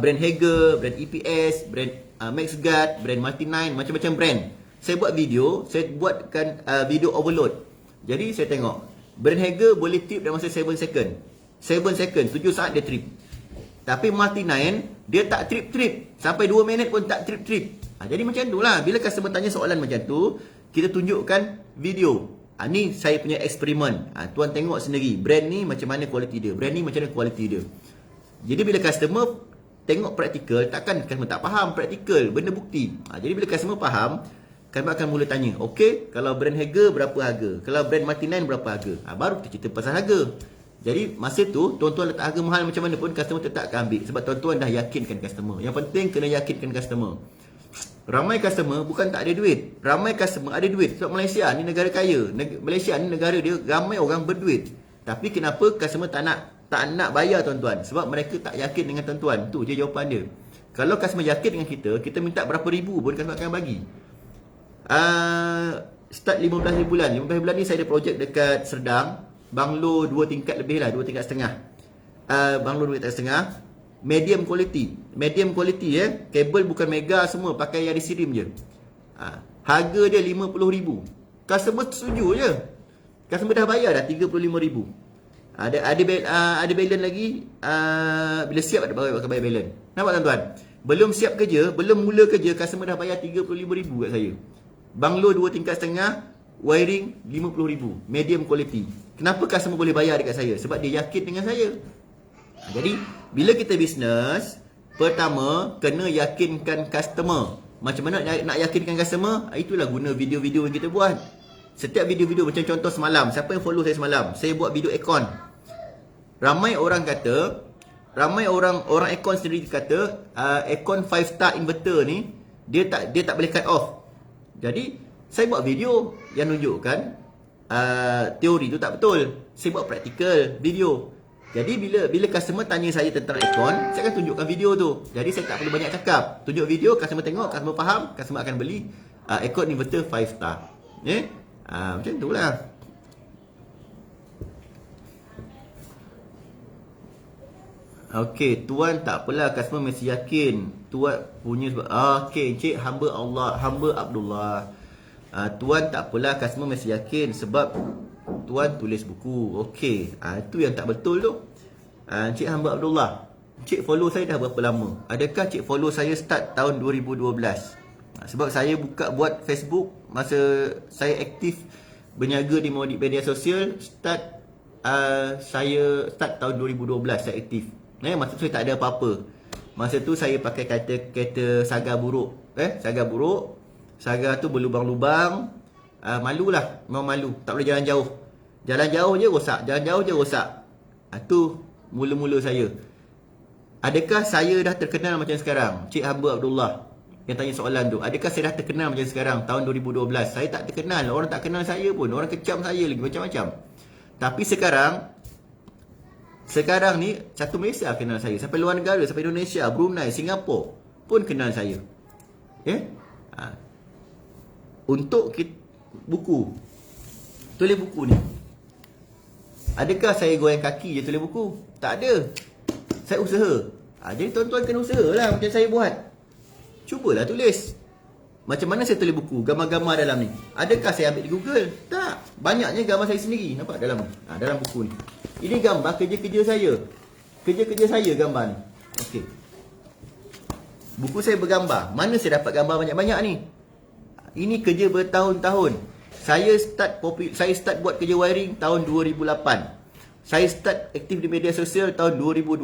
brand Hager, brand EPS, brand MaxGuard, brand Multi9, macam-macam brand. Saya buat video, saya buatkan video overload. Jadi saya tengok, brand Hager boleh trip dalam masa 7 second. 7 second, 7 saat dia trip. Tapi Multi9, dia tak trip-trip. Sampai 2 minit pun tak trip-trip. Jadi macam tu lah. Bila customer tanya soalan macam tu, kita tunjukkan video. Ni saya punya eksperimen. Tuan tengok sendiri. Brand ni macam mana kualiti dia. Brand ni macam mana kualiti dia. Jadi bila customer tengok praktikal, takkan customer tak faham praktikal. Benda bukti. Jadi bila customer faham, kami akan mula tanya, okey, kalau brand Hager berapa harga? Kalau brand Multi9 berapa harga? Baru kita cerita pasal harga. Jadi masa tu, tuan-tuan letak harga mahal macam mana pun, customer tetap akan ambil. Sebab tuan-tuan dah yakinkan customer. Yang penting kena yakinkan customer. Ramai customer bukan tak ada duit. Ramai customer ada duit. Sebab Malaysia ni negara kaya. Malaysia ni negara dia ramai orang berduit. Tapi kenapa customer tak nak bayar tuan-tuan? Sebab mereka tak yakin dengan tuan-tuan. Tu je jawapan dia. Kalau customer yakin dengan kita minta berapa ribu pun customer akan bagi. Start 15 bulan. 15 bulan ni saya ada projek dekat Serdang. Banglo 2 tingkat lebih lah, 2 tingkat setengah. Banglo 2 tingkat setengah. Medium quality. Medium quality kabel bukan mega semua, pakai yang disirim je. Harga dia RM50,000. Customer setuju je. Customer dah bayar dah RM35,000. Ada balance lagi. Bila siap ada bayar balance. Nampak tuan-tuan? Belum siap kerja, belum mula kerja, customer dah bayar RM35,000 kat saya. Banglo 2 tingkat setengah, wiring RM50,000. Medium quality. Kenapa customer boleh bayar dekat saya? Sebab dia yakin dengan saya. Jadi, bila kita bisnes, pertama, kena yakinkan customer. Macam mana nak yakinkan customer? Itulah guna video-video yang kita buat. Setiap video-video, macam contoh semalam. Siapa yang follow saya semalam? Saya buat video aircon. Ramai orang kata, orang aircon sendiri kata, aircon 5 star inverter ni, dia tak boleh cut off. Jadi, saya buat video yang menunjukkan teori tu tak betul. Saya buat praktikal video. Jadi bila customer tanya saya tentang aircon, saya akan tunjukkan video tu. Jadi saya tak perlu banyak cakap. Tunjuk video, customer tengok, customer faham, customer akan beli aircon inverter 5 star. Macam tu lah. Okey, tuan tak apalah, customer mesti yakin. Tuan punya sebab okey, Encik hamba Allah, hamba Abdullah. Tuan tak apalah, customer mesti yakin sebab tuan tulis buku. Okey, itu yang tak betul tu. Encik hamba Abdullah, Encik follow saya dah berapa lama? Adakah Encik follow saya start tahun 2012? Sebab saya buat Facebook masa saya aktif berniaga di media sosial. Saya start tahun 2012 saya aktif. Masa tu saya tak ada apa-apa. Masa tu saya pakai kereta Saga buruk. Saga buruk. Saga tu berlubang-lubang. Malulah, memang malu. Tak boleh jalan jauh. Jalan jauh je rosak. Tu mula-mula saya. Adakah saya dah terkenal macam sekarang? Cik hamba Abdullah yang tanya soalan tu. Adakah saya dah terkenal macam sekarang tahun 2012? Saya tak terkenal. Orang tak kenal saya pun. Orang kecam saya lagi macam-macam. Tapi sekarang ni satu Malaysia kenal saya. Sampai luar negara, sampai Indonesia, Brunei, Singapura pun kenal saya. Untuk buku. Tulis buku ni. Adakah saya goyang kaki je tulis buku? Tak ada. Saya usaha. Jadi tuan-tuan kena usaha lah macam saya buat. Cubalah tulis. Macam mana saya tulis buku? Gambar-gambar dalam ni. Adakah saya ambil di Google? Tak. Banyaknya gambar saya sendiri. Nampak dalam ni? Dalam buku ni. Ini gambar kerja-kerja saya. Kerja-kerja saya gambar ni. Okey. Buku saya bergambar. Mana saya dapat gambar banyak-banyak ni? Ini kerja bertahun-tahun. Saya start buat kerja wiring tahun 2008. Saya start aktif di media sosial tahun 2012.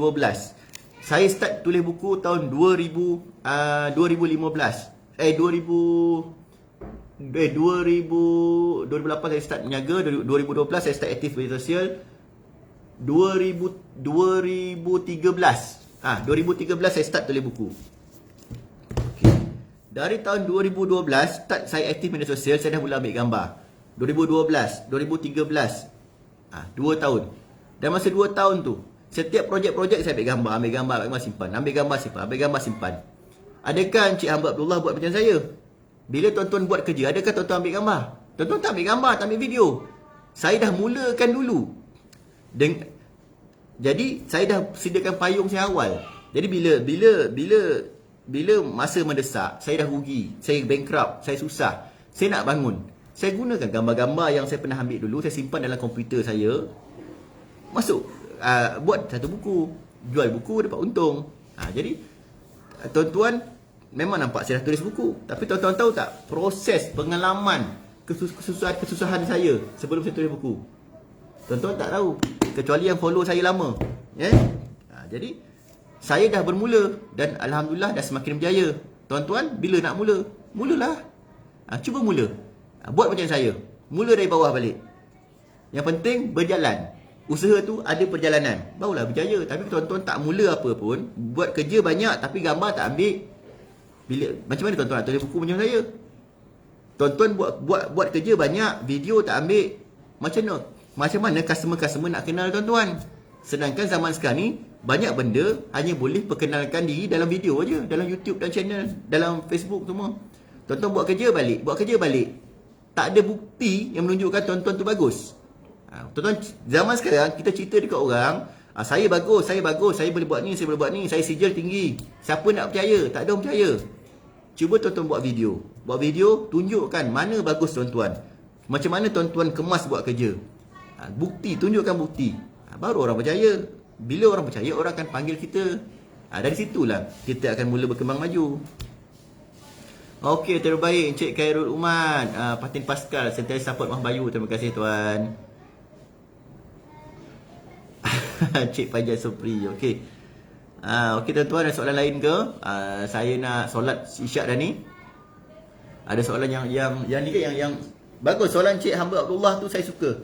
Saya start tulis buku tahun 2015. 2008 saya start berniaga, 2012 saya start aktif media sosial. 2013 saya start tulis buku. Dari tahun 2012 start saya aktif media sosial, saya dah mula ambil gambar. 2012, 2013. 2 tahun. Dan masa 2 tahun tu Setiap projek-projek saya ambil gambar, simpan. Ambil gambar, simpan. Adakah Encik Hamba Abdullah buat macam saya? Bila tuan-tuan buat kerja, adakah tuan-tuan ambil gambar? Tuan-tuan tak ambil gambar, tak ambil video. Saya dah mulakan dulu. Jadi saya dah sediakan payung saya awal. Jadi bila masa mendesak, saya dah rugi, saya bankrupt, saya susah, saya nak bangun. Saya gunakan gambar-gambar yang saya pernah ambil dulu, saya simpan dalam komputer saya. Masuk buat satu buku, jual buku dapat untung. Jadi tuan-tuan memang nampak saya dah tulis buku, tapi tuan-tuan tahu tak proses pengalaman kesusahan saya sebelum saya tulis buku? Tuan-tuan tak tahu, kecuali yang follow saya lama. Jadi saya dah bermula dan alhamdulillah dah semakin berjaya. Tuan-tuan bila nak mula? Mulalah. Cuba mula. Buat macam saya. Mula dari bawah balik. Yang penting berjalan. Usaha tu ada perjalanan, barulah berjaya. Tapi tuan-tuan tak mula apa pun, buat kerja banyak tapi gambar tak ambil. Macam mana tuan-tuan nak tulis buku macam saya? Tuan-tuan buat kerja banyak, video tak ambil. Macam mana customer nak kenal tuan-tuan? Sedangkan zaman sekarang ni banyak benda hanya boleh perkenalkan diri dalam video aja, dalam YouTube dan channel, dalam Facebook semua. Tuan-tuan buat kerja balik. Tak ada bukti yang menunjukkan tuan-tuan tu bagus. Tuan-tuan, zaman sekarang kita cerita dekat orang, saya bagus, saya boleh buat ni, saya sijil tinggi. Siapa nak percaya? Tak ada orang percaya. Cuba tuan-tuan buat video, tunjukkan mana bagus tuan-tuan. Macam mana tuan-tuan kemas buat kerja. Tunjukkan bukti. Baru orang percaya. Bila orang percaya, orang akan panggil kita. Dari situlah kita akan mula berkembang maju. Okey, terbaik Encik Khairul Uman, Patin Pascal, sentiasa support Mah Bayu. Terima kasih tuan. Cik Fajar Supri. Okey. Okey tuan-tuan, ada soalan lain ke? Saya nak solat isyak dah ni. Ada soalan yang bagus. Soalan Cik Hamba Abdullah tu saya suka.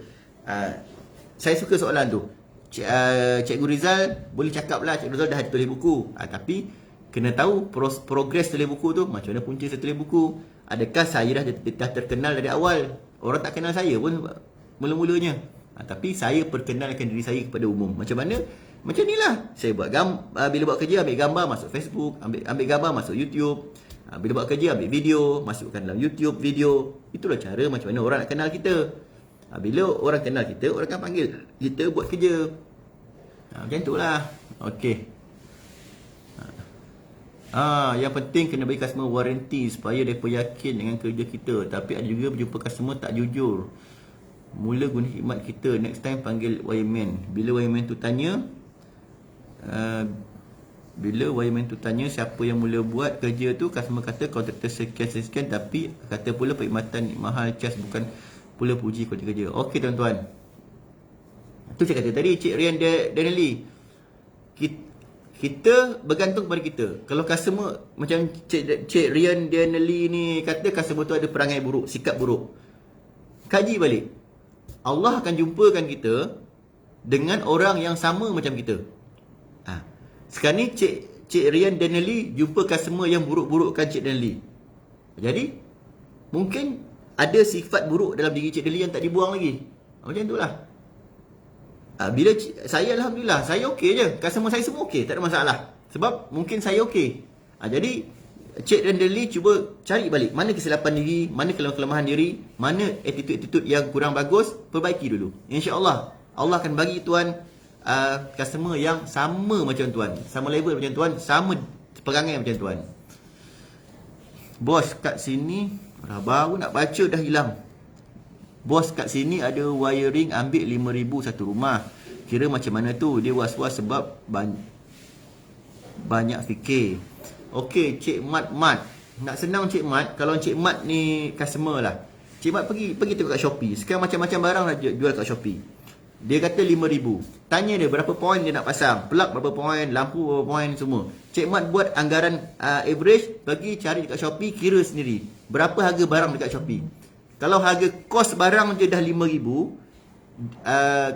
Saya suka soalan tu. Cikgu Rizal boleh cakap lah, Cikgu Rizal dah tulis buku. Tapi kena tahu progres tulis buku tu. Macam mana punca saya tulis buku. Adakah saya dah terkenal dari awal? Orang tak kenal saya pun mula-mulanya. Tapi saya perkenalkan diri saya kepada umum. Macam mana? Macam ni lah. Saya buat bila buat kerja, ambil gambar masuk Facebook, ambil gambar masuk YouTube. Bila buat kerja, ambil video, masukkan dalam YouTube video. Itulah cara macam mana orang nak kenal kita. Bila orang kenal kita, orang akan panggil kita buat kerja. Macam tu lah. Okey. Yang penting kena bagi customer warranty supaya mereka yakin dengan kerja kita. Tapi ada juga berjumpa customer tak jujur. Mula guna khidmat kita, next time panggil wireman. Bila wireman tu tanya siapa yang mula buat kerja tu, customer kata kontraktor sekian, tapi kata pula perkhidmatan mahal, cas bukan pula puji kualiti kerja. Okey tuan-tuan, tu saya kata tadi, Cik Rian Denali, kita bergantung pada kita. Kalau customer macam Cik Rian Denali ni kata customer tu ada perangai buruk, sikap buruk, kaji balik. Allah akan jumpakan kita dengan orang yang sama macam kita. Sekarang ni Cik Rian Denali jumpa customer yang buruk-burukkan Cik Denali. Jadi mungkin ada sifat buruk dalam diri Cik Denali yang tak dibuang lagi. Macam itulah. Bila saya alhamdulillah, saya okey je. Customer saya semua okey, tak ada masalah. Sebab mungkin saya okey. Jadi Cik Denali cuba cari balik mana kesilapan diri, mana kelemahan diri, mana attitude-attitude yang kurang bagus, perbaiki dulu. InsyaAllah Allah akan bagi tuan customer yang sama macam tuan, sama level macam tuan, sama perangai macam tuan. Bos kat sini baru nak baca dah hilang. Bos kat sini ada wiring ambil 5,000 satu rumah. Kira macam mana tu? Dia was-was sebab banyak fikir. Okey, Cik Mat. Nak senang Cik Mat, kalau Cik Mat ni customer lah. Cik Mat pergi tengok kat Shopee. Sekarang macam-macam barang dah jual kat Shopee. Dia kata 5,000. Tanya dia berapa poin dia nak pasang. Plug berapa poin, lampu berapa poin, semua. Cik Mat buat anggaran average, pergi cari dekat Shopee, kira sendiri. Berapa harga barang dekat Shopee. Kalau harga kos barang je dah 5,000,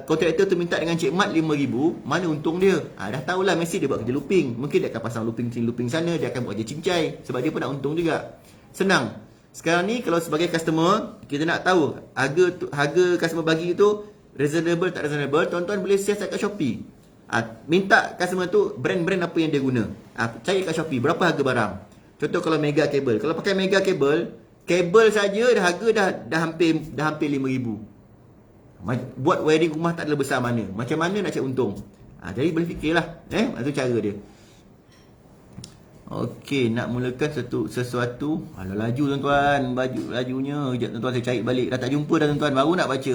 kontraktor tu minta dengan Cik Mat 5,000, mana untung dia? Dah tahulah mesti dia buat kerja looping. Mungkin dia akan pasang looping sini, looping sana, dia akan buat kerja cincai. Sebab dia pun nak untung juga. Senang. Sekarang ni kalau sebagai customer, kita nak tahu harga customer bagi tu reasonable tak reasonable, tuan-tuan boleh siasat kat Shopee. Minta customer tu brand-brand apa yang dia guna. Cari kat Shopee berapa harga barang. Contoh kalau Mega Cable. Kalau pakai Mega Cable, kabel saja harga dah hampir 5,000. Buat wiring rumah tak ada besar mana. Macam mana nak cari untung? Jadi boleh fikirlah. Itu cara dia. Okey, nak mulakan sesuatu. Alah, laju tuan-tuan. Lajunya. Sekejap tuan-tuan, saya cari balik. Dah tak jumpa dah tuan-tuan. Baru nak baca.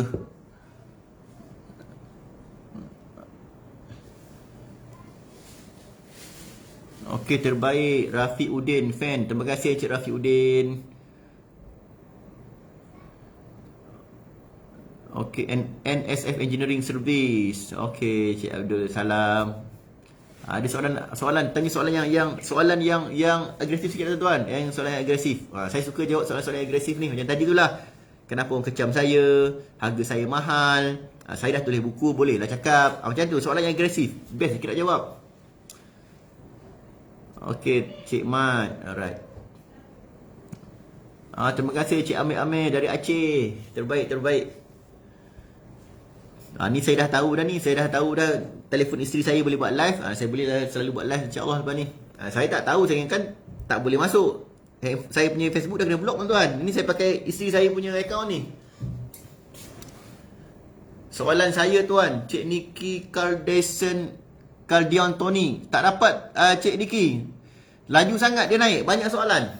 Okey, terbaik. Rafiq Udin, fan. Terima kasih Encik Rafiq Udin. Okey, NSF Engineering Service. Okey, Cik Abdul Salam. Ada soalan tanya soalan yang agresif sikit tuan-tuan. Yang soalan yang agresif. Saya suka jawab soalan-soalan yang agresif ni. Macam tadi tu lah. Kenapa orang kecam saya? Harga saya mahal. Saya dah tulis buku, bolehlah cakap. Macam tu, soalan yang agresif. Best kita nak jawab. Okey, Cik Mat. Alright. Terima kasih Cik Amir dari Aceh. Terbaik. Ni saya dah tahu dah ni. Saya dah tahu dah telefon isteri saya boleh buat live. Saya boleh selalu buat live insya-Allah lepas ni. Saya tak tahu, saya ingatkan tak boleh masuk. Saya punya Facebook dah kena block tuan-tuan. Ini saya pakai isteri saya punya akaun ni. Soalan saya tuan, Cik Niki Cardion Tony. Tak dapat Cik Niki. Laju sangat dia naik, banyak soalan.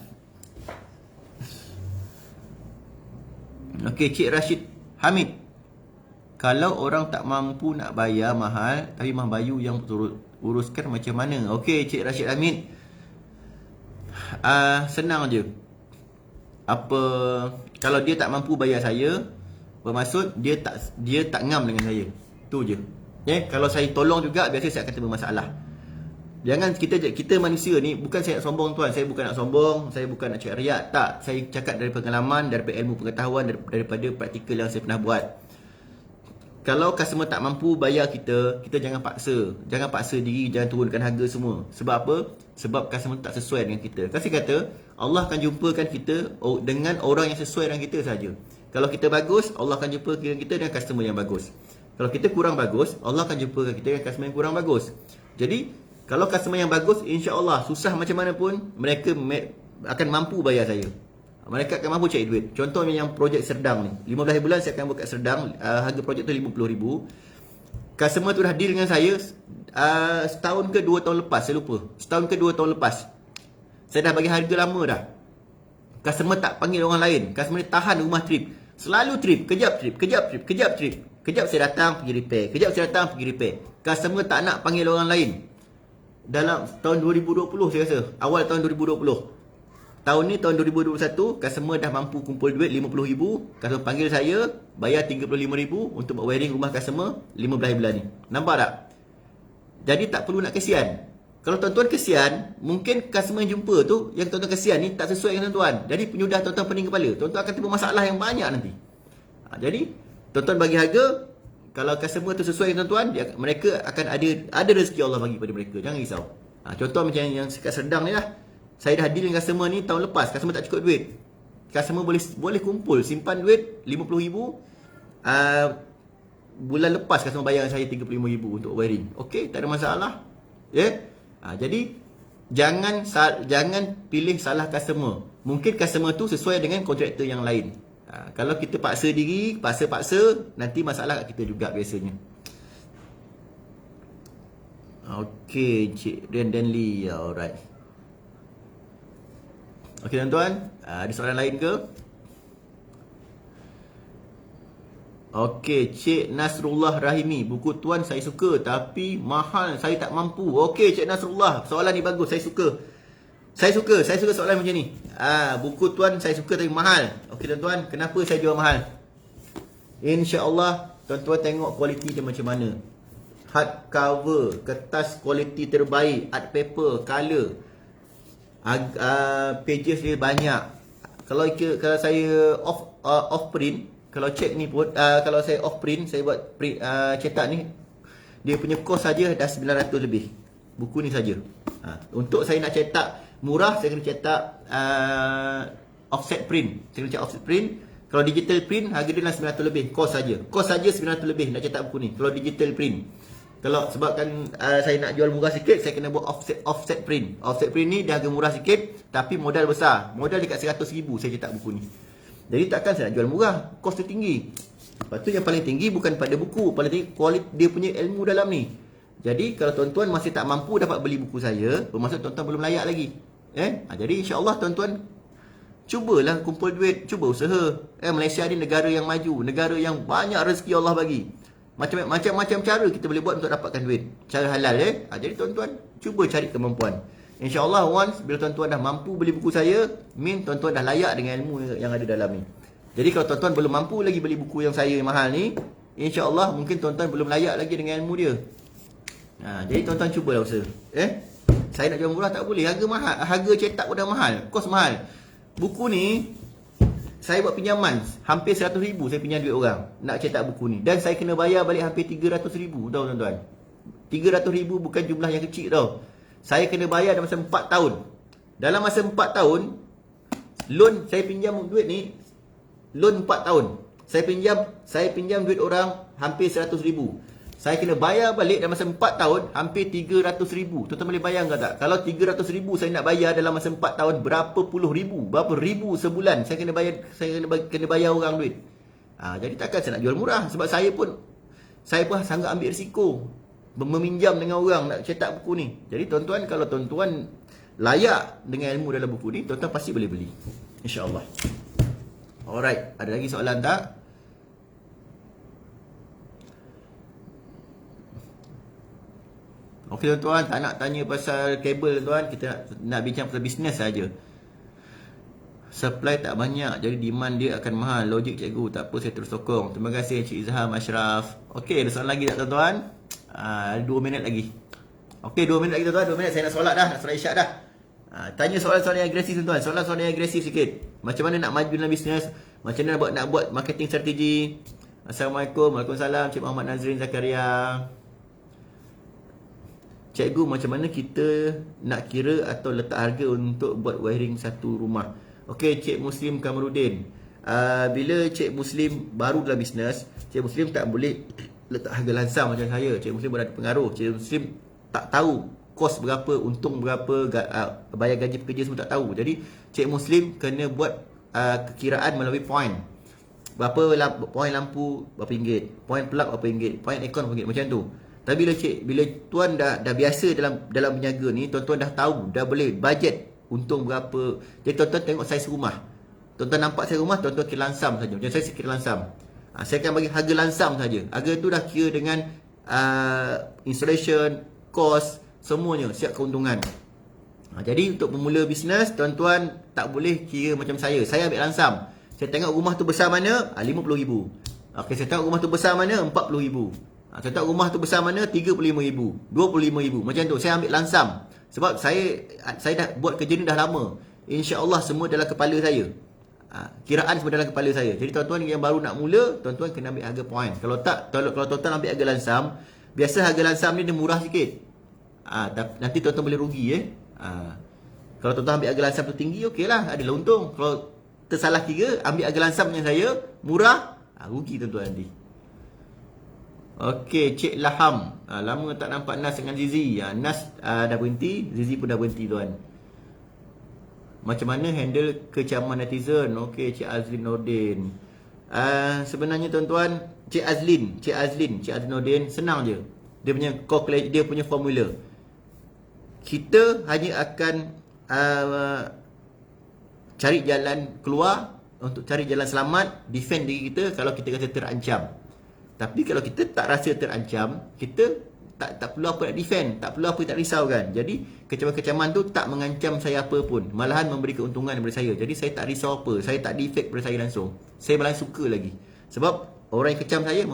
Okey, Cik Rashid Hamid. Kalau orang tak mampu nak bayar mahal, tapi Mah Bayu yang uruskan macam mana? Okey, Cik Rashid Hamid. Senang je. Kalau dia tak mampu bayar saya, bermaksud dia tak ngam dengan saya. Tu je. Kalau saya tolong juga, biasa saya akan timbul masalah. Jangan kita manusia ni, bukan saya nak sombong tuan. Saya bukan nak sombong, saya bukan nak cakap riak. Tak, saya cakap dari pengalaman, daripada ilmu pengetahuan, daripada praktikal yang saya pernah buat. Kalau customer tak mampu bayar kita jangan paksa. Jangan paksa diri, jangan turunkan harga semua. Sebab apa? Sebab customer tak sesuai dengan kita. Kasih kata, Allah akan jumpakan kita dengan orang yang sesuai dengan kita saja. Kalau kita bagus, Allah akan jumpakan kita dengan customer yang bagus. Kalau kita kurang bagus, Allah akan jumpakan kita dengan customer yang kurang bagus. Jadi, kalau customer yang bagus, insya-Allah susah macam mana pun mereka akan mampu bayar saya. Mereka akan mampu cari duit. Contohnya yang projek Serdang ni, 15 bulan saya akan buat kat Serdang. Harga projek tu RM50,000. Customer tu dah deal dengan saya setahun ke 2 tahun lepas, saya lupa. Setahun ke 2 tahun lepas. Saya dah bagi harga lama dah. Customer tak panggil orang lain. Customer ni tahan rumah trip. Selalu trip, kejap trip. Kejap saya datang pergi repair. Kejap saya datang pergi repair. Customer tak nak panggil orang lain. Dalam tahun 2020 saya rasa, awal tahun 2020. Tahun ni, tahun 2021, customer dah mampu kumpul duit RM50,000. Customer panggil saya, bayar RM35,000 untuk buat wiring rumah customer 15 bulan ni. Nampak tak? Jadi tak perlu nak kesian. Kalau tuan-tuan kesian, mungkin customer yang jumpa tu, yang tuan-tuan kesian ni tak sesuai dengan tuan-tuan. Jadi penyudah tuan-tuan pening kepala. Tuan-tuan akan timbul masalah yang banyak nanti. Jadi, tuan-tuan bagi harga. Kalau customer tu sesuai dengan tuan-tuan, mereka akan ada rezeki Allah bagi pada mereka. Jangan risau. Contoh macam yang kat Serdang ni lah. Saya dah deal dengan customer ni tahun lepas. Customer tak cukup duit. Customer boleh kumpul, simpan duit RM50,000. Bulan lepas customer bayar saya RM35,000 untuk wiring. Okey, tak ada masalah. Jadi jangan pilih salah customer. Mungkin customer tu sesuai dengan kontraktor yang lain. Kalau kita paksa diri, paksa nanti masalah kat kita juga biasanya. Okey, Cik Rian Denli. Alright. Okey tuan-tuan, ada soalan lain ke? Okey, Cik Nasrullah Rahimi. Buku tuan saya suka tapi mahal, saya tak mampu. Okey Cik Nasrullah, soalan ni bagus, saya suka. Saya suka soalan macam ni. Buku tuan saya suka tapi mahal. Okey tuan-tuan, kenapa saya jual mahal? InsyaAllah tuan-tuan tengok kualiti dia macam mana. Hard cover, kertas kualiti terbaik, art paper, color. Pages dia banyak. Kalau saya off print, kalau check ni pun kalau saya off print, saya buat print, cetak ni, dia punya kos saja dah 900 lebih. Buku ni saja. Untuk saya nak cetak murah, saya kena cetak offset print. Saya kena cetak offset print. Kalau digital print harga dia dah 900 lebih, kos saja. Kos saja 900 lebih nak cetak buku ni kalau digital print. Kalau sebabkan saya nak jual murah sikit, saya kena buat offset print. Offset print ni dia harga murah sikit tapi modal besar. Modal dekat 100,000 saya cetak buku ni. Jadi takkan saya nak jual murah, kos dia tinggi. Lepas tu yang paling tinggi bukan pada buku, paling tinggi kualiti dia punya ilmu dalam ni. Jadi kalau tuan-tuan masih tak mampu dapat beli buku saya, bermaksud tuan-tuan belum layak lagi. Jadi insya-Allah tuan-tuan cubalah kumpul duit, cuba usaha. Malaysia ni negara yang maju, negara yang banyak rezeki Allah bagi. Macam-macam cara kita boleh buat untuk dapatkan duit. Cara halal Jadi tuan-tuan cuba cari kemampuan. InsyaAllah once bila tuan-tuan dah mampu beli buku saya, tuan-tuan dah layak dengan ilmu yang ada dalam ni. Jadi kalau tuan-tuan belum mampu lagi beli buku yang saya yang mahal ni, InsyaAllah mungkin tuan-tuan belum layak lagi dengan ilmu dia. Jadi tuan-tuan cubalah usaha. Saya nak jual murah tak boleh, harga mahal, harga cetak pun dah mahal, kos mahal. Buku ni saya buat pinjaman hampir 100,000 saya pinjam duit orang nak cetak buku ni, dan saya kena bayar balik hampir 300,000 tau tuan-tuan. 300,000 bukan jumlah yang kecil tau. Saya kena bayar dalam masa 4 tahun. Dalam masa 4 tahun loan saya pinjam duit ni, loan 4 tahun. Saya pinjam duit orang hampir 100,000. Saya kena bayar balik dalam masa 4 tahun hampir 300,000. Tuan-tuan boleh bayangkan tak? Kalau 300,000 saya nak bayar dalam masa 4 tahun, berapa puluh ribu, berapa ribu sebulan saya kena bayar orang duit. Jadi takkan saya nak jual murah, sebab saya pun sangat ambil risiko meminjam dengan orang nak cetak buku ni. Jadi tuan-tuan, kalau tuan-tuan layak dengan ilmu dalam buku ni, tuan-tuan pasti boleh beli, insya-Allah. Alright, ada lagi soalan tak? Okey tuan-tuan, tak nak tanya pasal kabel tuan, kita nak bincang pasal bisnes saja. Supply tak banyak, jadi demand dia akan mahal. Logik cikgu, tak apa, saya terus sokong. Terima kasih Cik Izham Ashraf. Okey, ada soalan lagi tak tuan-tuan? Ada 2 minit lagi. Okey, 2 minit lagi tuan-tuan. 2 minit saya nak solat dah, nak solat isyak dah. Tanya soalan-soalan yang agresif tuan-tuan. Soalan-soalan yang agresif sikit. Macam mana nak maju dalam bisnes? Macam mana nak buat marketing strategi? Assalamualaikum. Waalaikumsalam Cik Muhammad Nazrin Zakaria. Cikgu, macam mana kita nak kira atau letak harga untuk buat wiring satu rumah? Okey, Cik Muslim Kamarudin. Bila Cik Muslim baru dalam bisnes, Cik Muslim tak boleh letak harga langsam macam saya. Cik Muslim berada pengaruh. Cik Muslim tak tahu kos berapa, untung berapa, bayar gaji pekerja semua tak tahu. Jadi Cik Muslim kena buat kekiraan melalui point. Berapa point lampu berapa ringgit, point plug berapa ringgit, point aircon berapa ringgit, macam tu. Tapi bila tuan dah biasa dalam berniaga ni, tuan-tuan dah tahu, dah boleh budget untung berapa. Jadi tuan-tuan tengok saiz rumah. Tuan-tuan nampak saiz rumah, tuan-tuan kira lansam saja. Macam saya kira lansam. Saya akan bagi harga lansam saja. Harga tu dah kira dengan installation, cost, semuanya, siap keuntungan. Jadi untuk pemula bisnes, tuan-tuan tak boleh kira macam saya. Saya ambil lansam. Saya tengok rumah tu besar mana, 50,000. Okey, saya tengok rumah tu besar mana, 40,000. Saya tengok rumah tu besar mana, 35,000, 25,000. Macam tu, saya ambil lansam. Sebab saya dah buat kerja ni dah lama. InsyaAllah semua dalam kepala saya. Kiraan semua dalam kepala saya. Jadi tuan-tuan yang baru nak mula, tuan-tuan kena ambil harga point. Kalau tuan-tuan ambil harga lansam, biasa harga lansam ni dia murah sikit. Nanti tuan-tuan boleh rugi Kalau tuan-tuan ambil harga lansam tu tinggi, okeylah, adalah untung. Kalau tersalah kira, ambil harga lansam macam saya, murah, rugi tuan-tuan nanti. Okey, Cik Laham. Lama tak nampak Nas dengan Zizi. Nas dah berhenti, Zizi pun dah berhenti tuan. Macam mana handle kecaman netizen? Okey, Cik Azlin Nordin. Sebenarnya tuan-tuan, Cik Azlin Nordin, senang je. Dia punya formula. Kita hanya akan cari jalan keluar, untuk cari jalan selamat, defend diri kita kalau kita rasa terancam. Tapi kalau kita tak rasa terancam, kita tak perlu apa nak defend, tak perlu apa tak risau kan. Jadi kecaman-kecaman tu tak mengancam saya apa pun, malahan memberi keuntungan daripada saya. Jadi saya tak risau apa, saya tak defect pada saya langsung. Saya malah suka lagi. Sebab orang yang kecam saya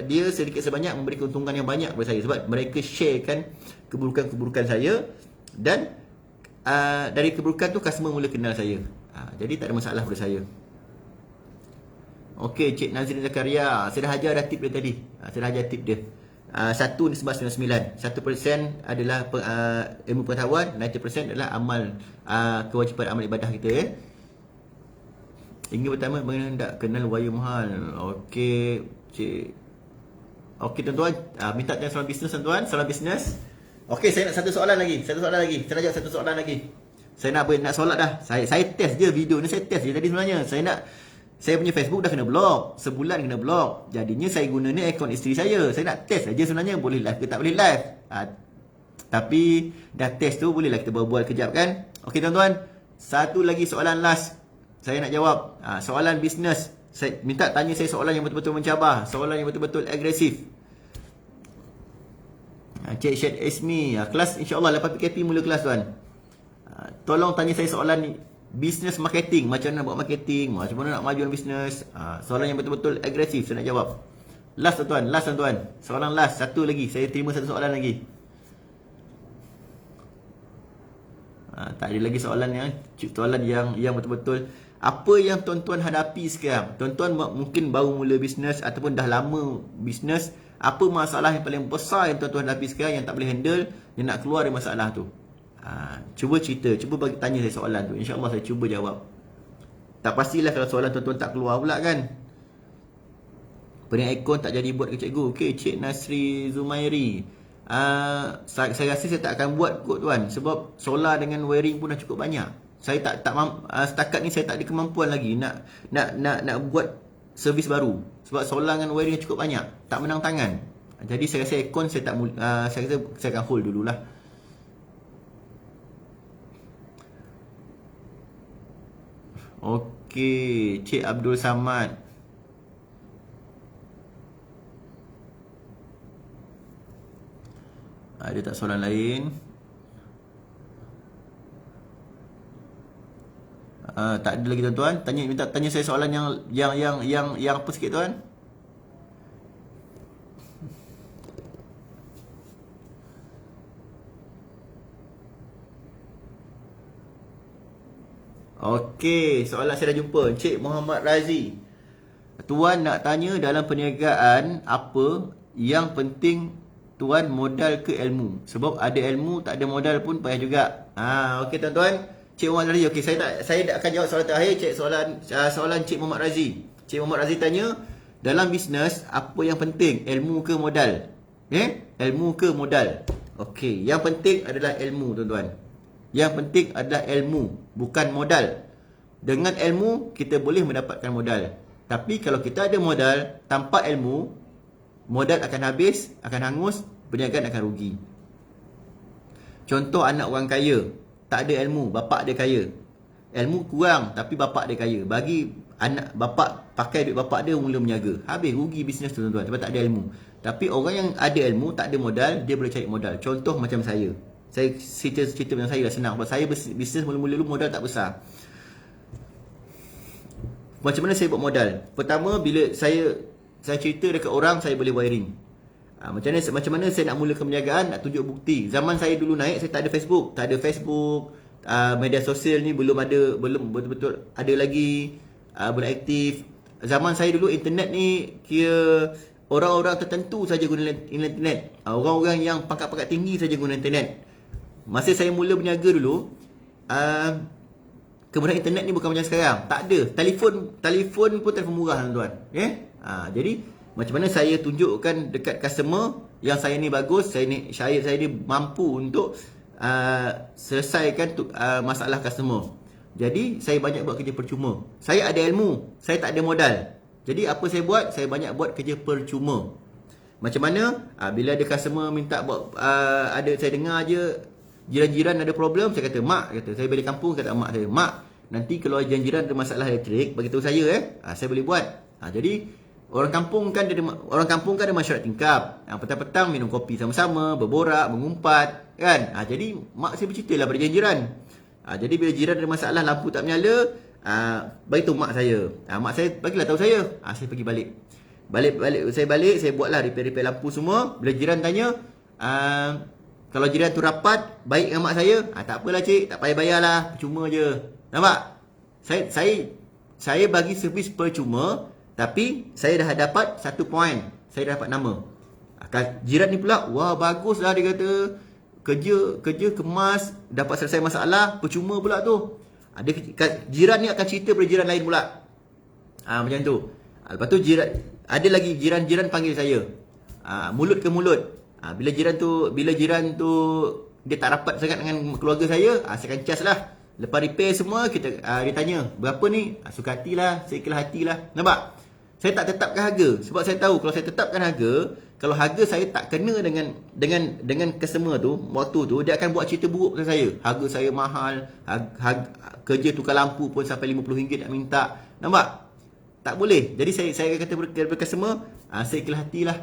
dia sedikit sebanyak memberi keuntungan yang banyak kepada saya, sebab mereka sharekan keburukan-keburukan saya, dan dari keburukan tu customer mula kenal saya. Jadi tak ada masalah pada saya. Okey, Cik Nazrin Zakaria, saya dah ajar dah tip dia tadi. Saya dah ajar tip dia. 1 nisbah 99. 1% adalah ilmu pengetahuan, 90% adalah amal, kewajipan amal ibadah kita. Ingin pertama, bagaimana tak kenal wire mahal? Okey, Cik Okey tuan-tuan, minta tanya soalan bisnes tuan-tuan, soalan bisnes. Okey, saya nak satu soalan lagi. Saya nak jawab satu soalan lagi. Saya nak solat dah. Saya test je video ni, saya test je tadi sebenarnya. Saya punya Facebook dah kena block. Sebulan kena block. Jadinya saya guna ni akaun isteri saya. Saya nak test saja sebenarnya boleh live ke tak boleh live. Tapi dah test tu bolehlah kita berbual kejap kan. Okey tuan-tuan, satu lagi soalan last. Saya nak jawab. Soalan bisnes. Saya minta tanya saya soalan yang betul-betul mencabar, soalan yang betul-betul agresif. Cik Syed Ismi, kelas insya-Allah lepas PKP mula kelas tuan. Tolong tanya saya soalan ni, business marketing, macam mana buat marketing, macam mana nak maju dalam bisnes. Soalan yang betul-betul agresif saya nak jawab. Last tuan-tuan. Soalan last, satu lagi. Saya terima satu soalan lagi. Tak ada lagi soalan yang betul-betul. Apa yang tuan-tuan hadapi sekarang? Tuan-tuan mungkin baru mula bisnes ataupun dah lama bisnes. Apa masalah yang paling besar yang tuan-tuan hadapi sekarang yang tak boleh handle, yang nak keluar dari masalah tu? Cuba cerita, cuba bagi tanya saya soalan tu. InsyaAllah saya cuba jawab. Tak pastilah kalau soalan tuan-tuan tak keluar pula kan. Pening ikon tak jadi buat ke cikgu? Okey, Cik Nasri Zumairi. Saya rasa saya tak akan buat kot tuan, sebab solar dengan wiring pun dah cukup banyak. Saya setakat ni saya tak ada kemampuan lagi nak buat servis baru, sebab solar dengan wiring cukup banyak, tak menang tangan. Jadi saya rasa aircon saya rasa saya akan hold dululah. Okey, Cik Abdul Samad. Ada tak soalan lain? Tak ada lagi tuan-tuan. Minta tanya saya soalan yang apa sikit tuan? Okey, soalan saya dah jumpa. Encik Muhammad Razi. Tuan nak tanya dalam perniagaan apa yang penting tuan modal ke ilmu? Sebab ada ilmu tak ada modal pun payah juga. Okey tuan-tuan. Cik Muhammad Razi. Okey, saya akan jawab soalan terakhir. Soalan Cik Muhammad Razi. Cik Muhammad Razi tanya, dalam bisnes apa yang penting? Ilmu ke modal? Ilmu ke modal? Okey, yang penting adalah ilmu tuan-tuan. Yang penting adalah ilmu, bukan modal. Dengan ilmu kita boleh mendapatkan modal. Tapi kalau kita ada modal tanpa ilmu, modal akan habis, akan hangus, perniagaan akan rugi. Contoh anak orang kaya, tak ada ilmu, bapak dia kaya. Ilmu kurang tapi bapak dia kaya. Bagi anak bapak pakai duit bapak dia mula berniaga. Habis rugi bisnes tu tuan-tuan sebab tak ada ilmu. Tapi orang yang ada ilmu, tak ada modal, dia boleh cari modal. Contoh macam saya. Saya cerita macam saya dah senang. Sebab saya bisnes mula-mula dulu modal tak besar. Macam mana saya buat modal? Pertama, bila saya cerita dekat orang, saya boleh wiring. Macam mana saya nak mulakan perniagaan, nak tunjuk bukti. Zaman saya dulu naik, saya tak ada Facebook. Media sosial ni belum betul-betul ada lagi, belum aktif. Zaman saya dulu internet ni kira orang-orang tertentu saja guna internet. Orang-orang yang pangkat-pangkat tinggi saja guna internet. Masa saya mula berniaga dulu, kemudian internet ni bukan macam sekarang. Tak ada. Telefon pun telefon murah tuan-tuan. Jadi macam mana saya tunjukkan dekat customer yang saya ni bagus, saya ni mampu untuk selesaikan masalah customer. Jadi saya banyak buat kerja percuma. Saya ada ilmu, saya tak ada modal. Jadi apa saya buat? Saya banyak buat kerja percuma. Macam mana? Bila ada customer minta buat, saya dengar je jiran-jiran ada problem, saya kata, saya balik kampung, kata mak saya, mak, nanti kalau jiran-jiran ada masalah elektrik, bagi tahu saya saya boleh buat. Jadi orang kampung kan ada masyarakat tingkap. Petang-petang minum kopi sama-sama, berborak, mengumpat, kan? Jadi mak saya berceritalah pada jiran-jiran. Jadi bila jiran ada masalah, lampu tak menyala, bagi tahu mak saya. Mak saya bagilah tahu saya. Saya pergi balik. Saya buatlah repair lampu semua. Bila jiran tanya, kalau jiran tu rapat, baik dengan mak saya, tak apalah cik, tak payah bayarlah, percuma je. Nampak? Saya bagi servis percuma, tapi saya dah dapat 1 poin. Saya dah dapat nama. Jiran ni pula, wah baguslah dia kata. Kerja kemas, dapat selesai masalah, percuma pula tu. Jiran ni akan cerita pada jiran lain pula. Macam tu. Lepas tu ada lagi jiran-jiran panggil saya. mulut ke mulut. Bila jiran tu dia tak rapat sangat dengan keluarga saya, saya akan cas lah. Lepas repair semua, dia tanya, berapa ni? Suka hatilah, seikhlas hatilah. Nampak? Saya tak tetapkan harga sebab saya tahu kalau saya tetapkan harga, kalau harga saya tak kena dengan customer tu, waktu tu dia akan buat cerita buruk pasal saya. Harga saya mahal, kerja tukar lampu pun sampai RM50 nak minta. Nampak? Tak boleh. Jadi saya kata kepada customer, seikhlas hatilah.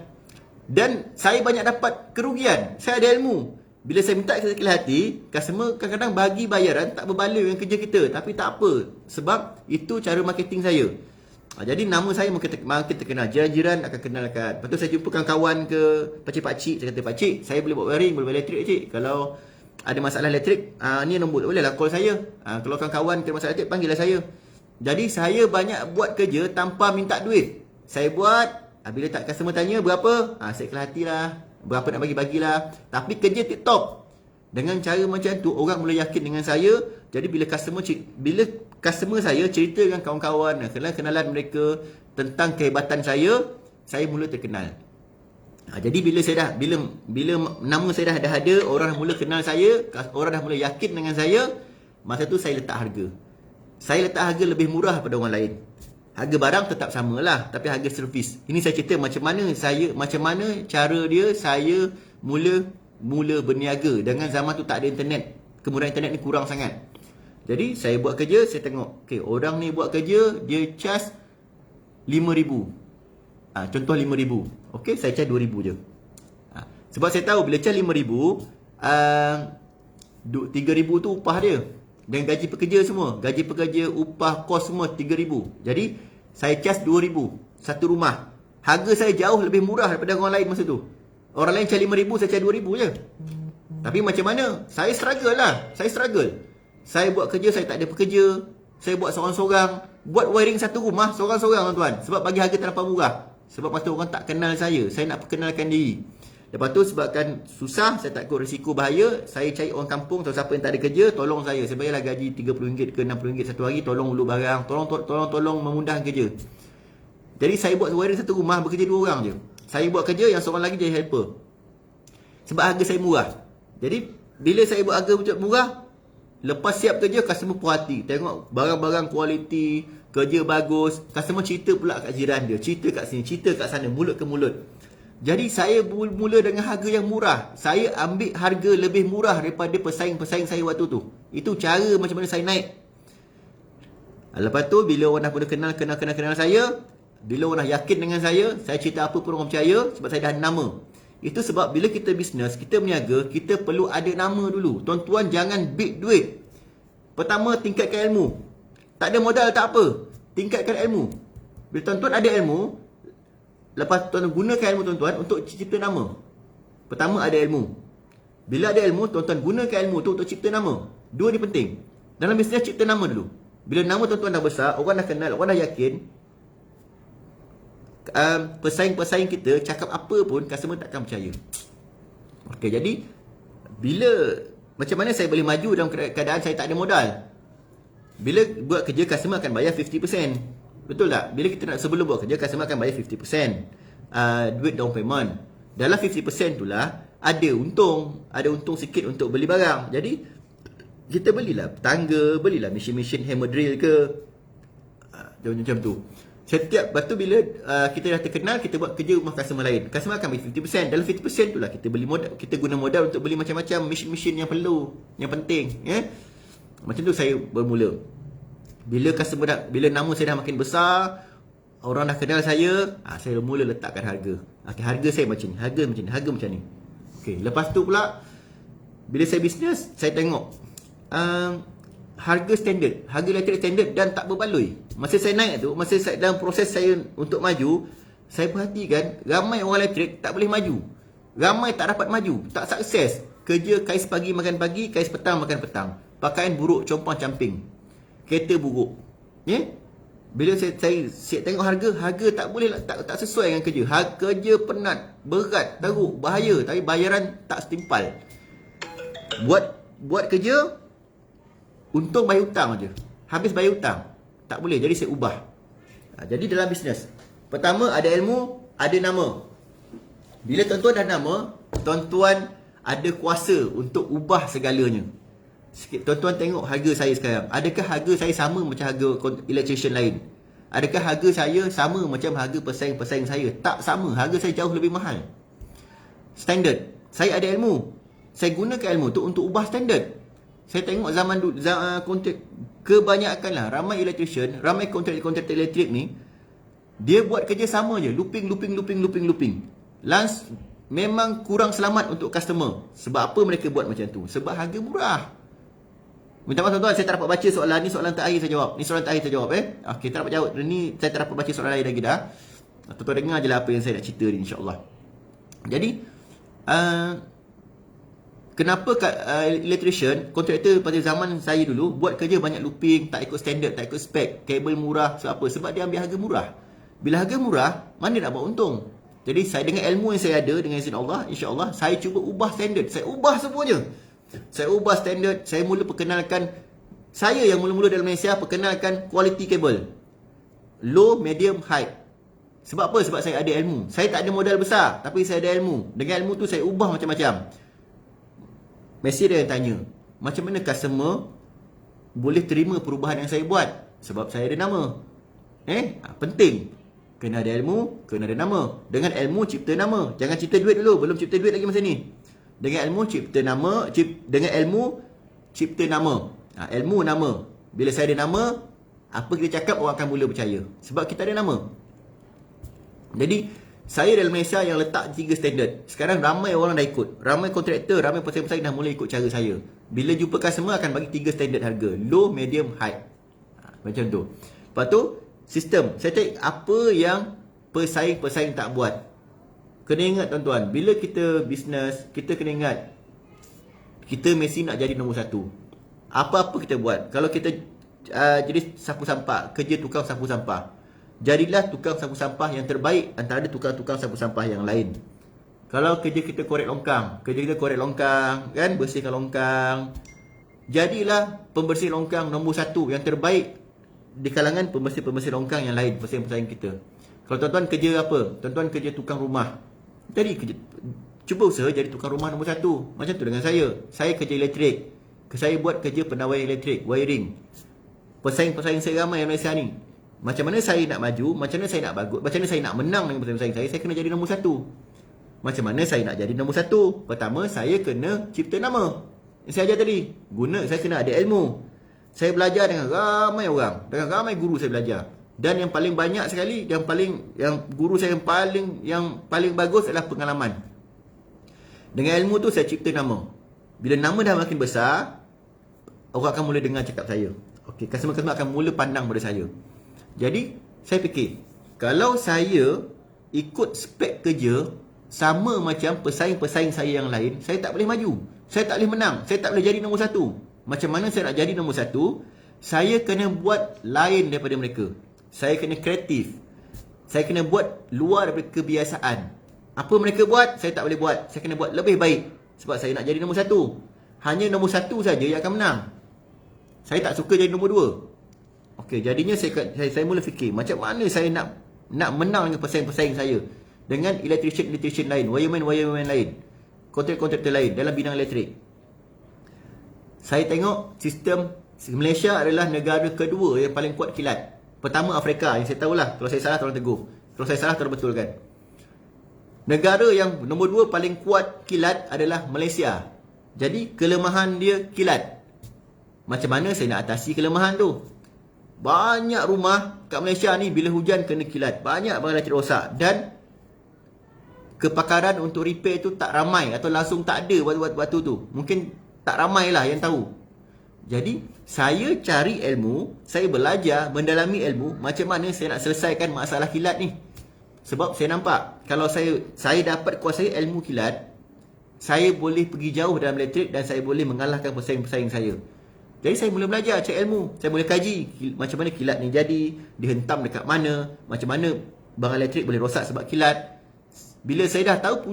Dan saya banyak dapat kerugian. Saya ada ilmu. Bila saya minta seikhlas hati, customer kadang-kadang bagi bayaran tak berbaloi dengan kerja kita. Tapi tak apa. Sebab itu cara marketing saya. Jadi nama saya makin terkenal. Jiran-jiran akan kenalkan. Lepas tu saya jumpa kawan ke pakcik-pakcik. Saya kata, pakcik, saya boleh buat wiring, boleh buat elektrik, cik. Kalau ada masalah elektrik, ni nombor, boleh lah call saya. Kalau kawan-kawan kena masalah elektrik, panggillah saya. Jadi saya banyak buat kerja tanpa minta duit. Saya buat, bila tak customer tanya berapa, seikhlas hatilah. Berapa nak bagilah. Tapi kerja tip-top. Dengan cara macam tu, orang mula yakin dengan saya. Jadi bila customer saya cerita dengan kawan-kawan, kenalan mereka tentang kehebatan saya mula terkenal. Jadi bila nama saya dah ada, orang dah mula kenal saya, orang dah mula yakin dengan saya, masa tu saya letak harga. Saya letak harga lebih murah daripada orang lain. Harga barang tetap samalah, tapi harga servis. Ini saya cerita macam mana cara dia saya mula berniaga. Dengan zaman tu tak ada internet. Kemudahan internet ni kurang sangat. Jadi saya buat kerja, saya tengok, okey, orang ni buat kerja, dia charge RM5,000. Contoh RM5,000. Okey, saya charge RM2,000 je. Sebab saya tahu bila charge RM5,000, RM3,000 tu upah dia. Dan gaji pekerja semua. Gaji pekerja, upah, kos semua RM3,000. Jadi saya charge RM2,000 satu rumah. Harga saya jauh lebih murah daripada orang lain masa tu. Orang lain charge RM5,000, saya charge RM2,000 je. Tapi macam mana? Saya struggle lah. Saya buat kerja, saya tak ada pekerja. Saya buat seorang-seorang. Buat wiring satu rumah, seorang-seorang tuan-tuan. Sebab bagi harga terlampau murah. Sebab masa orang tak kenal saya. Saya nak perkenalkan diri. Lepas tu sebabkan susah, saya takut risiko bahaya, saya cari orang kampung, siapa yang tak ada kerja, tolong saya. Saya bayarlah gaji RM30 ke RM60 satu hari, tolong ulu barang, tolong memudahkan kerja. Jadi saya buat wiring satu rumah, bekerja 2 orang je. Saya buat kerja, yang seorang lagi jadi helper. Sebab harga saya murah. Jadi bila saya buat harga murah, lepas siap kerja, customer puas hati. Tengok barang-barang kualiti, kerja bagus. Customer cerita pula kat jiran dia, cerita kat sini, cerita kat sana, mulut ke mulut. Jadi saya mula dengan harga yang murah. Saya ambil harga lebih murah daripada pesaing-pesaing saya waktu tu. Itu cara macam mana saya naik. Lepas tu bila orang dah pun kenal saya, bila orang dah yakin dengan saya cerita apa pun orang percaya sebab saya dah ada nama. Itu sebab bila kita bisnes, kita berniaga, kita perlu ada nama dulu. Tuan-tuan jangan big duit. Pertama, tingkatkan ilmu. Tak ada modal tak apa. Tingkatkan ilmu. Bila tuan-tuan ada ilmu, lepas tuan-tuan gunakan ilmu tuan-tuan untuk cipta nama. Pertama ada ilmu. Bila ada ilmu, tuan-tuan gunakan ilmu tu untuk cipta nama. Dua ni penting. Dalam bisnes cipta nama dulu. Bila nama tuan-tuan dah besar, orang dah kenal, orang dah yakin, pesaing-pesaing kita cakap apa pun customer takkan percaya. Okey, jadi bila macam mana saya boleh maju dalam keadaan saya tak ada modal? Bila buat kerja, customer akan bayar 50%. Betul tak? Bila kita nak sebelum buat kerja, customer akan bayar 50% duit down payment. Dalam 50% tu lah ada untung sikit untuk beli barang. Jadi kita belilah tangga, belilah mesin-mesin hammer drill ke, macam tu. Setiap batu bila kita dah terkenal, kita buat kerja rumah customer lain, customer akan beli 50%. Dalam 50% tu lah kita beli modal, kita guna modal untuk beli macam-macam mesin-mesin yang perlu, yang penting, Macam tu saya bermula. Bila nama saya dah makin besar, orang dah kenal saya mula letakkan harga. Okey, harga saya macam ni, harga macam ni. Okey, lepas tu pula bila saya bisnes, saya tengok harga standard, harga elektrik standard dan tak berbaloi. Masa saya naik tu, dalam proses saya untuk maju, saya perhatikan ramai orang elektrik tak boleh maju. Ramai tak dapat maju, tak sukses. Kerja kais pagi makan pagi, kais petang makan petang. Pakaian buruk, compang camping. Kereta buruk. Bila saya tengok harga tak boleh, tak sesuai dengan kerja. Kerja penat, berat, teruk, bahaya, tapi bayaran tak setimpal. Buat kerja untung bayar hutang aja. Habis bayar hutang. Tak boleh, jadi saya ubah. Jadi dalam bisnes, pertama ada ilmu, ada nama. Bila tuan-tuan dah nama, tuan-tuan ada kuasa untuk ubah segalanya. Tuan-tuan tengok harga saya sekarang. Adakah harga saya sama macam harga electrician lain? Adakah harga saya sama macam harga pesaing-pesaing saya? Tak sama. Harga saya jauh lebih mahal. Standard. Saya ada ilmu. Saya gunakan ilmu tu untuk ubah standard. Saya tengok zaman dulu, kebanyakan lah, ramai electrician, ramai kontraktor elektrik ni, dia buat kerja sama je. Looping. Last, memang kurang selamat untuk customer. Sebab apa mereka buat macam tu? Sebab harga murah. Minta maaf tuan-tuan, saya tak dapat baca soalan ni. Soalan terakhir saya jawab. Ni soalan terakhir saya jawab Okey, tak dapat jawab. Ni saya tak dapat baca soalan lain lagi dah. Tuan-tuan dengar je lah apa yang saya nak cerita ni, insyaAllah. Jadi kenapa electrician, kontraktor pada zaman saya dulu buat kerja banyak looping, tak ikut standard, tak ikut spek, kabel murah. Sebab apa? Sebab dia ambil harga murah. Bila harga murah, mana nak buat untung? Jadi saya dengan ilmu yang saya ada, dengan izin Allah, insya-Allah, saya cuba ubah standard. Saya ubah semuanya. Saya ubah standard. Saya mula perkenalkan, saya yang mula-mula dalam Malaysia perkenalkan quality kabel, low, medium, high. Sebab apa? Sebab saya ada ilmu. Saya tak ada modal besar, tapi saya ada ilmu. Dengan ilmu tu saya ubah macam-macam. Mesti ada yang tanya, macam mana customer boleh terima perubahan yang saya buat? Sebab saya ada nama. Penting. Kena ada ilmu, kena ada nama. Dengan ilmu cipta nama. Jangan cipta duit dulu, belum cipta duit lagi masa ni. Dengan ilmu cipta nama, dengan ilmu cipta nama. Ilmu nama. Bila saya ada nama, apa kita cakap orang akan mula percaya. Sebab kita ada nama. Jadi saya dalam Malaysia yang letak 3 standard. Sekarang ramai orang dah ikut. Ramai kontraktor, ramai pesaing-pesaing dah mula ikut cara saya. Bila jumpa customer akan bagi 3 standard harga. Low, medium, high. Macam tu. Lepas tu, sistem. Saya cakap apa yang pesaing-pesaing tak buat. Kena ingat tuan-tuan, bila kita bisnes, kita kena ingat, kita mesti nak jadi nombor 1. Apa-apa kita buat. Kalau kita jadi sapu sampah, kerja tukang sapu sampah, jadilah tukang sapu sampah yang terbaik antara tukang-tukang sapu sampah yang lain. Kalau kerja kita korek longkang, kan, bersihkan longkang, jadilah pembersih longkang nombor 1 yang terbaik di kalangan pembersih-pembersih longkang yang lain, pesaing-pesaing kita. Kalau tuan-tuan kerja apa? Tuan-tuan kerja tukang rumah, jadi cuba usaha jadi tukang rumah nombor 1. Macam tu dengan saya. Saya kerja elektrik, saya buat kerja pendawai elektrik, wiring. Pesaing-pesaing saya ramai yang Malaysia ni. Macam mana saya nak maju, macam mana saya nak bagus, macam mana saya nak menang dengan pesaing-pesaing saya kena jadi nombor 1. Macam mana saya nak jadi nombor 1? Pertama, saya kena cipta nama. Yang saya ajar tadi, saya kena ada ilmu. Saya belajar dengan ramai orang, dengan ramai guru saya belajar. Dan yang paling banyak sekali, yang guru saya yang paling bagus adalah pengalaman. Dengan ilmu tu saya cipta nama. Bila nama dah makin besar, orang akan mula dengar cakap saya. Okey, customer-customer akan mula pandang pada saya. Jadi, saya fikir, kalau saya ikut spek kerja sama macam pesaing-pesaing saya yang lain, saya tak boleh maju. Saya tak boleh menang. Saya tak boleh jadi nombor 1. Macam mana saya nak jadi nombor 1? Saya kena buat lain daripada mereka. Saya kena kreatif. Saya kena buat luar daripada kebiasaan. Apa mereka buat, saya tak boleh buat. Saya kena buat lebih baik. Sebab saya nak jadi nombor 1. Hanya nombor 1 saja yang akan menang. Saya tak suka jadi nombor 2. Okey, jadinya saya mula fikir, macam mana saya nak menang dengan pesaing-pesaing saya. Dengan electrician lain, wireman lain, kontraktor lain dalam bidang elektrik. Saya tengok sistem Malaysia adalah negara kedua yang paling kuat kilat. Pertama Afrika, yang saya tahulah. Kalau saya salah tolong tegur. Kalau saya salah tolong betulkan. Negara yang nombor 2 paling kuat kilat adalah Malaysia. Jadi kelemahan dia kilat. Macam mana saya nak atasi kelemahan tu? Banyak rumah kat Malaysia ni bila hujan kena kilat. Banyak barang elektrik rosak. Dan kepakaran untuk repair tu tak ramai. Atau langsung tak ada waktu tu. Mungkin tak ramai lah yang tahu. Jadi saya cari ilmu, saya belajar, mendalami ilmu macam mana saya nak selesaikan masalah kilat ni. Sebab saya nampak kalau saya dapat kuasai ilmu kilat, saya boleh pergi jauh dalam elektrik dan saya boleh mengalahkan pesaing-pesaing saya. Jadi saya mula belajar, cari ilmu. Saya boleh kaji macam mana kilat ni jadi, dihentam dekat mana, macam mana barang elektrik boleh rosak sebab kilat. Bila saya dah tahu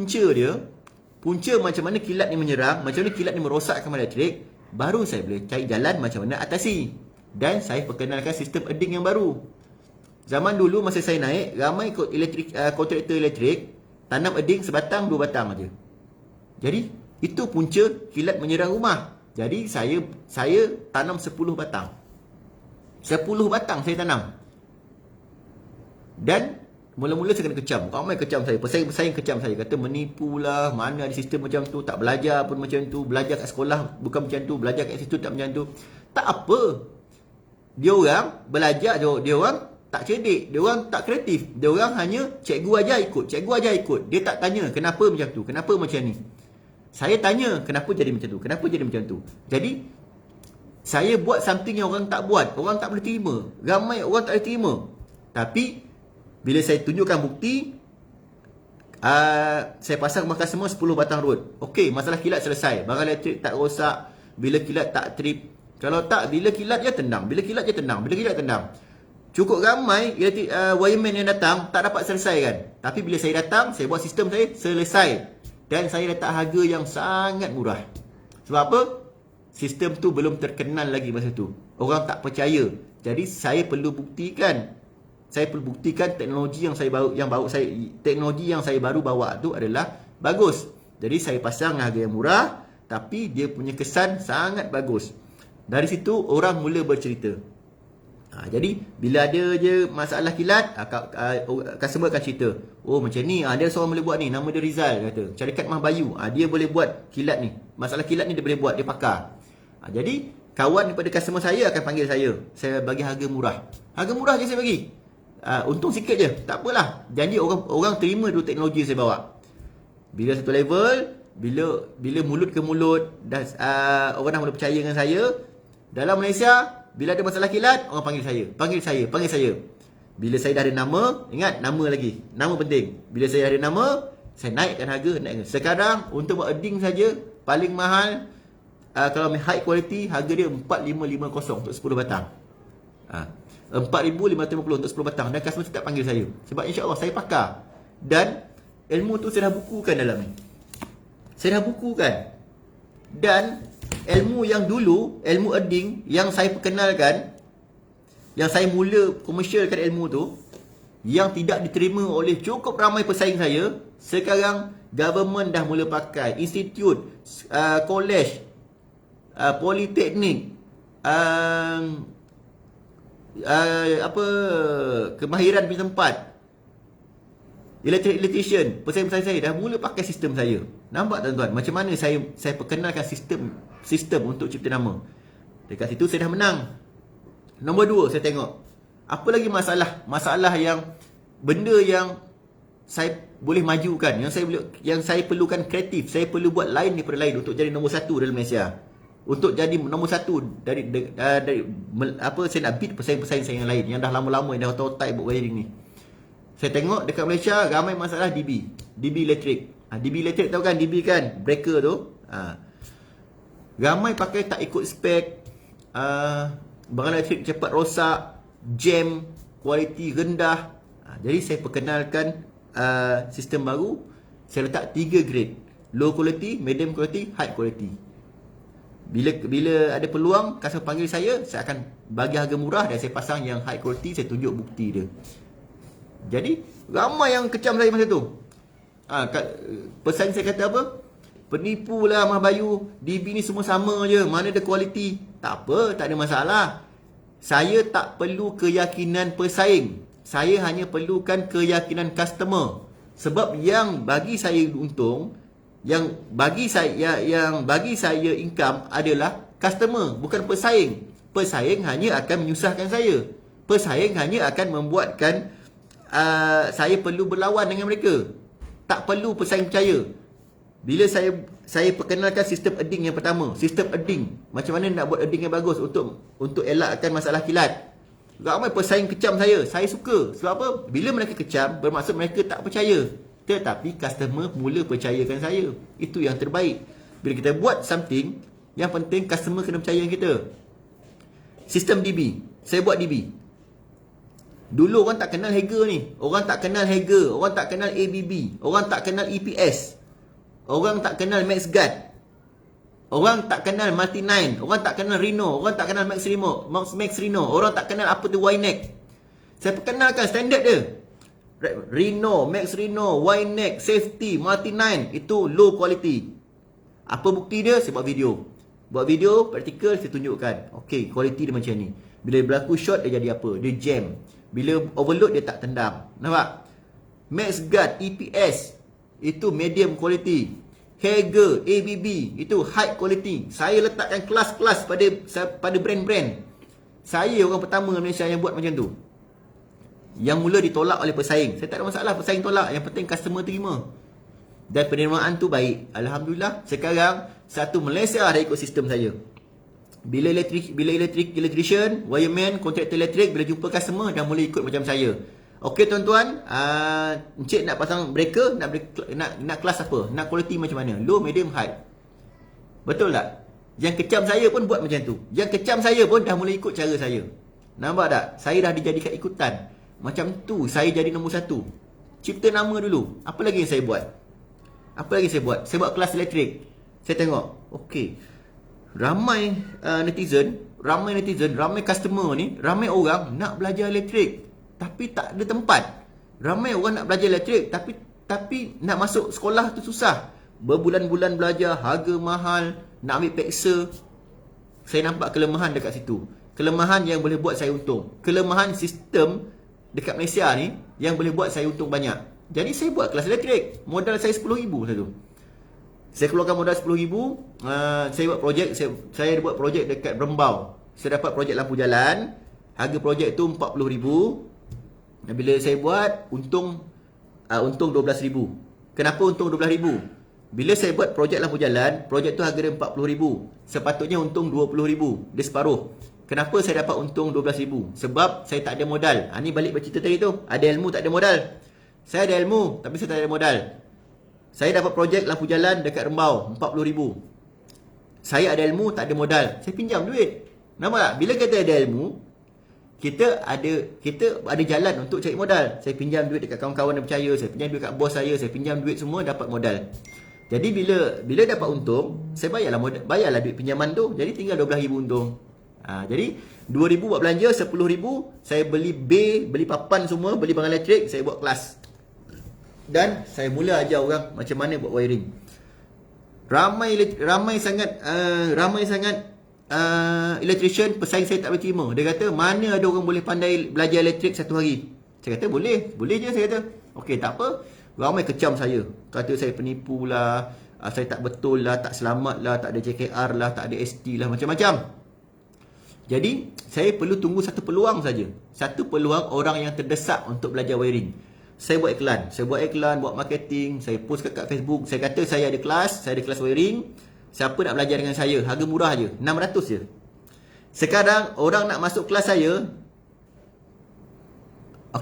punca macam mana kilat ni menyerang, macam mana kilat ni merosakkan barang elektrik, baru saya boleh cari jalan macam mana atasi. Dan saya perkenalkan sistem earthing yang baru. Zaman dulu masa saya naik, ramai kontraktor elektrik tanam eding sebatang, 2 batang aja. Jadi, itu punca kilat menyerang rumah. Jadi, saya tanam 10 batang. 10 batang saya tanam. Dan mula-mula saya kena kecam. Ramai kecam saya. Pesaing-pesaing kecam saya. Kata menipulah, mana ada sistem macam tu, tak belajar pun macam tu, belajar kat sekolah bukan macam tu, belajar kat situ tak macam tu. Tak apa. Dia orang belajar, dia orang tak cerdik, dia orang tak kreatif. Dia orang hanya cikgu ajar ikut, cikgu ajar ikut. Dia tak tanya kenapa macam tu, kenapa macam ni. Saya tanya kenapa jadi macam tu, kenapa jadi macam tu. Jadi saya buat something yang orang tak buat, orang tak boleh terima. Ramai orang tak boleh terima. Tapi bila saya tunjukkan bukti, saya pasang markah semua 10 batang road. Okey, masalah kilat selesai. Barang elektrik tak rosak, bila kilat tak trip. Kalau tak, bila kilat je tendang, bila kilat je tendang, bila kilat tendang. Cukup ramai wireman yang datang tak dapat selesaikan. Tapi bila saya datang, saya buat sistem saya selesai. Dan saya letak harga yang sangat murah. Sebab apa? Sistem tu belum terkenal lagi masa tu. Orang tak percaya. Jadi saya perlu buktikan. Saya perlu buktikan teknologi yang saya baru bawa tu adalah bagus. Jadi saya pasang harga yang murah, tapi dia punya kesan sangat bagus. Dari situ orang mula bercerita. Jadi bila ada je masalah kilat, customer akan cerita, oh macam ni, dia seorang boleh buat ni, nama dia Rizal, kata syarikat Mah Bayu, dia boleh buat kilat ni, masalah kilat ni dia boleh buat, dia pakar. Jadi kawan daripada customer saya akan panggil saya bagi harga murah. Harga murah je saya bagi. Untung sikit je, tak apalah. Janji orang terima dulu teknologi yang saya bawa. Bila satu level, bila mulut ke mulut, orang dah mula percaya dengan saya. Dalam Malaysia, bila ada masalah kilat, orang panggil saya. Bila saya dah ada nama, ingat nama lagi, nama penting. Bila saya dah ada nama, saya naikkan harga. Sekarang untuk buat eding saja, paling mahal, kalau high quality, harga dia 4550 untuk 10 batang. 4,550 untuk 10 batang. Dan customer tetap panggil saya. Sebab insya-Allah saya pakar. Dan ilmu tu saya dah bukukan dalam ni. Saya dah bukukan. Dan ilmu yang dulu, ilmu eding yang saya perkenalkan, yang saya mula komersialkan ilmu tu, yang tidak diterima oleh cukup ramai pesaing saya, sekarang government dah mula pakai. Institut, college, politeknik, kemahiran di tempat, electrician, pesaing-pesaing saya dah mula pakai sistem saya. Nampak tuan-tuan macam mana saya perkenalkan sistem untuk cipta nama. Dekat situ saya dah menang. Nombor 2, saya tengok apa lagi masalah yang benda yang saya boleh majukan, yang saya perlukan kreatif, saya perlu buat lain daripada lain untuk jadi nombor 1 dalam Malaysia. Untuk jadi nombor 1 dari saya nak beat pesaing-pesaing saya yang lain yang dah lama-lama, yang dah otak-otak buat wiring ni. Saya tengok dekat Malaysia ramai masalah DB elektrik. DB elektrik tahu kan, DB kan breaker tu. Ramai pakai tak ikut spek, barang elektrik cepat rosak, jam, kualiti rendah. Jadi saya perkenalkan sistem baru. Saya letak 3 grade, low quality, medium quality, high quality. Bila ada peluang, customer panggil saya akan bagi harga murah dan saya pasang yang high quality, saya tunjuk bukti dia. Jadi ramai yang kecam saya masa tu. Pesan saya kata apa? Penipulah Mah Bayu, DB ni semua sama je, mana ada kualiti. Tak apa, tak ada masalah. Saya tak perlu keyakinan pesaing, saya hanya perlukan keyakinan customer. Sebab yang bagi saya untung, yang bagi saya income adalah customer, bukan pesaing. Pesaing hanya akan menyusahkan saya. Pesaing hanya akan membuatkan saya perlu berlawan dengan mereka. Tak perlu pesaing percaya. Bila saya perkenalkan sistem eding yang pertama, sistem eding, macam mana nak buat eding yang bagus untuk elakkan masalah kilat. Ramai pesaing kecam saya suka. Sebab apa? Bila mereka kecam, bermaksud mereka tak percaya. Tetapi customer mula percayakan saya. Itu yang terbaik. Bila kita buat something, yang penting customer kena percaya kita. Sistem DB, saya buat DB. Dulu orang tak kenal Hager ni. Orang tak kenal Hager, orang tak kenal ABB, orang tak kenal EPS, orang tak kenal MaxGuard, orang tak kenal Multi9, orang tak kenal Reno, orang tak kenal Max Reno, orang tak kenal apa tu YNEC. Saya perkenalkan standard dia. Reno, Max Reno, Ynex, Safety, Multi9, itu low quality. Apa bukti dia? Saya buat video. Buat video, praktikal, saya tunjukkan. Okey, quality dia macam ni. Bila berlaku short, dia jadi apa? Dia jam. Bila overload, dia tak tendang. Nampak? Max Guard, EPS, itu medium quality. Hager, ABB, itu high quality. Saya letakkan kelas-kelas pada brand-brand. Saya orang pertama Malaysia yang buat macam tu. Yang mula ditolak oleh pesaing. Saya tak ada masalah pesaing tolak. Yang penting customer terima. Dan penerimaan tu baik. Alhamdulillah. Sekarang satu Malaysia dah ikut sistem saya. Bila electrician, wireman, kontraktor elektrik, bila jumpa customer dah mula ikut macam saya. Okey tuan-tuan, Encik nak pasang breaker, nak kelas apa? Nak quality macam mana? Low, medium, high. Betul tak? Yang kecam saya pun buat macam tu. Yang kecam saya pun dah mula ikut cara saya. Nampak tak? Saya dah dijadikan ikutan. Macam tu saya jadi nombor 1. Cipta nama dulu. Apa lagi yang saya buat? Saya buat kelas elektrik. Saya tengok, okey, ramai netizen, ramai customer ni, ramai orang nak belajar elektrik tapi tak ada tempat. Ramai orang nak belajar elektrik tapi nak masuk sekolah tu susah. Berbulan-bulan belajar, harga mahal, nak ambil peksa. Saya nampak kelemahan dekat situ. Kelemahan yang boleh buat saya untung. Kelemahan sistem dekat Malaysia ni yang boleh buat saya untung banyak. Jadi saya buat kelas elektrik. Modal saya RM10,000 satu. Saya keluarkan modal RM10,000. Saya buat projek. Saya buat projek dekat Berembau. Saya dapat projek lampu jalan. Harga projek tu RM40,000. Dan bila saya buat, untung RM12,000. Kenapa untung RM12,000? Bila saya buat projek lampu jalan, projek tu harga dia RM40,000. Sepatutnya untung RM20,000. Dia separuh. Kenapa saya dapat untung RM12,000? Sebab saya tak ada modal. Ni balik bercerita tadi tu. Ada ilmu, tak ada modal. Saya ada ilmu, tapi saya tak ada modal. Saya dapat projek lampu jalan dekat Rembau, RM40,000. Saya ada ilmu, tak ada modal. Saya pinjam duit. Nampak tak? Bila kita ada ilmu, kita ada jalan untuk cari modal. Saya pinjam duit dekat kawan-kawan yang percaya, saya pinjam duit kat bos saya, saya pinjam duit semua, dapat modal. Jadi bila dapat untung, saya bayarlah duit pinjaman tu. Jadi tinggal RM12,000 untung. Jadi RM2,000 buat belanja, RM10,000 saya beli beli papan semua, beli barang elektrik, saya buat kelas. Dan saya mula ajar orang macam mana buat wiring. Ramai sangat electrician pesaing saya tak boleh terima. Dia kata, mana ada orang boleh pandai belajar elektrik satu hari? Saya kata, boleh je, saya kata. Okey, tak apa. Ramai kecam saya. Kata saya penipu lah, saya tak betul lah, tak selamat lah, tak ada JKR lah, tak ada ST lah, macam-macam. Jadi, saya perlu tunggu satu peluang saja. Satu peluang orang yang terdesak untuk belajar wiring. Saya buat iklan, buat marketing, saya post kat Facebook. Saya kata saya ada kelas wiring. Siapa nak belajar dengan saya? Harga murah je, RM600 je. Sekarang orang nak masuk kelas saya.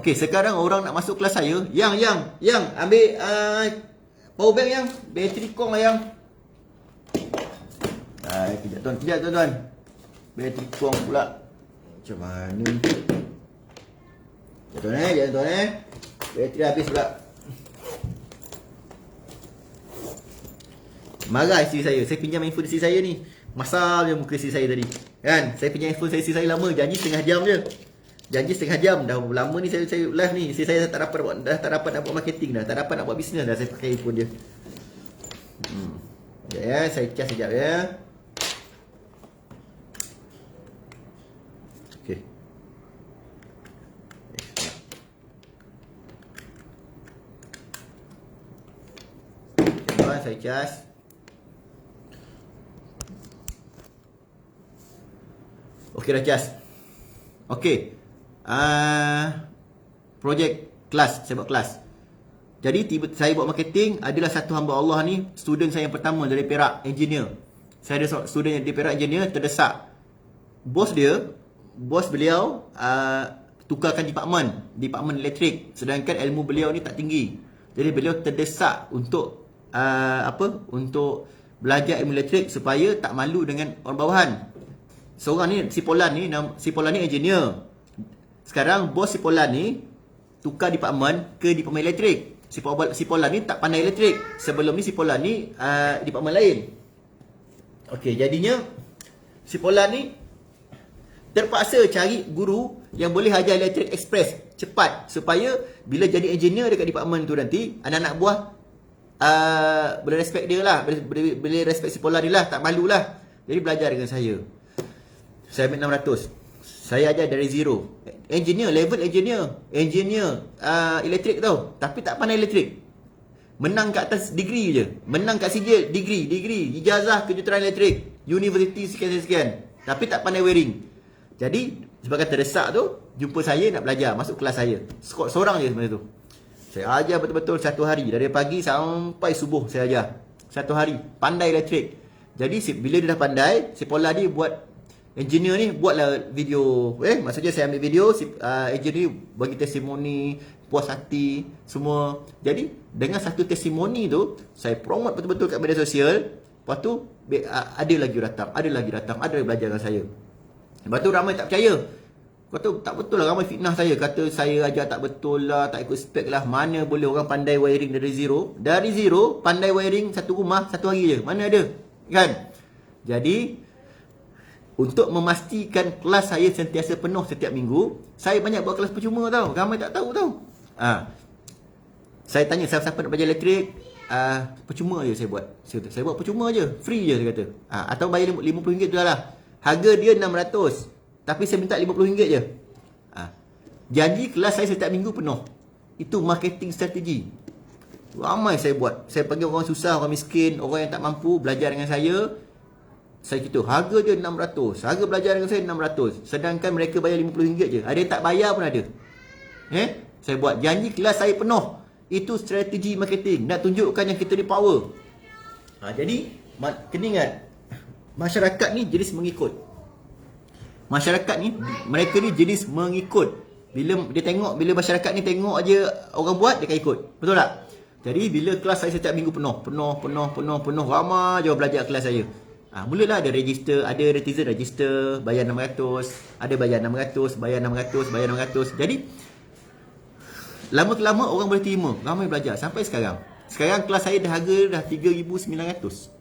Okey, sekarang orang nak masuk kelas saya. Yang ambil power bank yang, bateri kong lah yang. Kejap tuan-tuan. Bateri kong pula. Macam mana ni? Jangan tuan. Bateri habis pula. Marah isteri saya. Saya pinjam handphone isteri saya ni. Masal je muka isteri saya tadi. Kan? Saya pinjam handphone isteri saya lama. Janji setengah jam je. Dah lama ni saya live ni. Isteri saya tak dapat nak buat marketing dah. Tak dapat nak buat bisnes dah. Saya pakai handphone dia. Sekejap ya. Saya cas sekejap ya. Okey. Saya cas. Okey, dah cas. Okey. Projek kelas, saya buat kelas. Jadi saya buat marketing, adalah satu hamba Allah ni, student saya yang pertama dari Perak, engineer. Saya ada student yang di Perak engineer terdesak. Bos beliau tukarkan department elektrik, sedangkan ilmu beliau ni tak tinggi. Jadi beliau terdesak untuk untuk belajar ilmu elektrik supaya tak malu dengan orang bawahan. Seorang ni si Polan ni engineer. Sekarang bos si Polan ni tukar department ke department elektrik. Si Polan ni tak pandai elektrik. Sebelum ni si Polan ni department lain. Okey, jadinya si Polan ni terpaksa cari guru yang boleh ajar elektrik express cepat, supaya bila jadi engineer dekat department tu nanti, anak-anak buah boleh respect dia lah, boleh respect si Pola dia lah, tak malu lah. Jadi belajar dengan saya. Saya ambil 600. Saya ajar dari zero. Engineer, level engineer elektrik tau, tapi tak pandai elektrik. Menang kat atas degree je, menang kat sijil degree, ijazah kejuruteraan elektrik, universiti sekian-sekian, tapi tak pandai wiring. Jadi sebab terdesak tu, jumpa saya nak belajar, masuk kelas saya. Seorang je sebenarnya tu. Saya ajar betul-betul satu hari, dari pagi sampai subuh saya ajar. Satu hari, pandai elektrik. Jadi bila dia dah pandai, si Pola dia buat, engineer ni buatlah video. Maksudnya saya ambil video, si engineer bagi testimoni, puas hati, semua. Jadi dengan satu testimoni tu, saya promote betul-betul kat media sosial. Lepas tu ada lagi datang, ada belajar dengan saya. Lepas tu ramai tak percaya. Kata tak betul lah, ramai fitnah saya. Kata saya ajar tak betul lah, tak ikut spek lah. Mana boleh orang pandai wiring dari zero. Dari zero, pandai wiring satu rumah, satu hari je. Mana ada? Kan? Jadi, untuk memastikan kelas saya sentiasa penuh setiap minggu, saya banyak buat kelas percuma tau. Ramai tak tahu tau. Saya tanya siapa-siapa nak belajar elektrik, percuma je saya buat. Saya buat percuma je, free je saya kata. Atau bayar RM50 tu lah. Harga dia RM600. Tapi saya minta RM50 je. Janji kelas saya setiap minggu penuh. Itu marketing strategi. Ramai saya buat. Saya panggil orang susah, orang miskin, orang yang tak mampu belajar dengan saya. Saya gitu, harga dia RM600. Harga belajar dengan saya RM600. Sedangkan mereka bayar RM50 je. Ada yang tak bayar pun ada. Saya buat janji kelas saya penuh. Itu strategi marketing. Nak tunjukkan yang kita ni power. Jadi, kena ingat, masyarakat ni jenis mengikut. Masyarakat ni, mereka ni jenis mengikut. Bila dia tengok, bila masyarakat ni tengok aja orang buat, dia akan ikut. Betul tak? Jadi bila kelas saya setiap minggu penuh, ramai je belajar kelas saya. Mulalah ada register, ada netizen register, bayar 600, ada bayar 600, bayar 600, bayar 600. Jadi lama-kelama orang boleh terima, ramai belajar sampai sekarang. Sekarang kelas saya dah harga dah 3,900.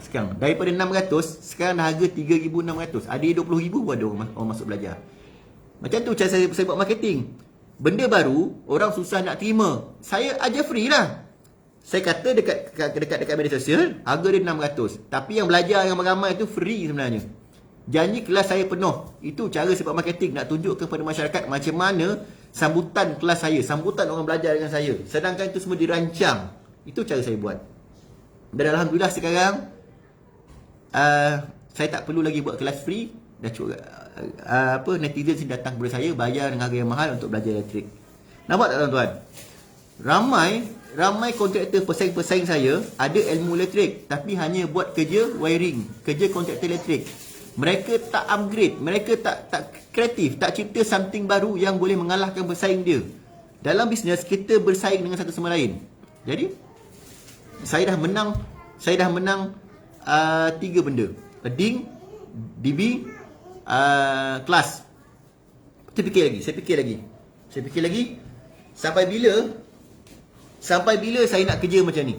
Sekarang daripada 600, sekarang dah harga 3,600. Ada 20,000 pun ada orang masuk belajar. Macam tu cara saya buat marketing. Benda baru, orang susah nak terima. Saya ajar free lah. Saya kata dekat media sosial, harga dia 600. Tapi yang belajar yang ramai tu free sebenarnya. Janji kelas saya penuh. Itu cara saya buat marketing. Nak tunjuk kepada masyarakat macam mana sambutan kelas saya, sambutan orang belajar dengan saya. Sedangkan itu semua dirancang. Itu cara saya buat. Dan alhamdulillah sekarang saya tak perlu lagi buat kelas free. Dah cukup netizen sini datang kepada saya bayar dengan harga yang mahal untuk belajar elektrik. Nampak tak tuan-tuan? Ramai kontraktor pesaing-pesaing saya ada ilmu elektrik tapi hanya buat kerja wiring, kerja kontraktor elektrik. Mereka tak upgrade, mereka tak kreatif, tak cipta something baru yang boleh mengalahkan pesaing dia. Dalam bisnes kita bersaing dengan satu sama lain. Jadi saya dah menang 3 benda. DING, DB, kelas. Saya fikir lagi. Sampai bila saya nak kerja macam ni?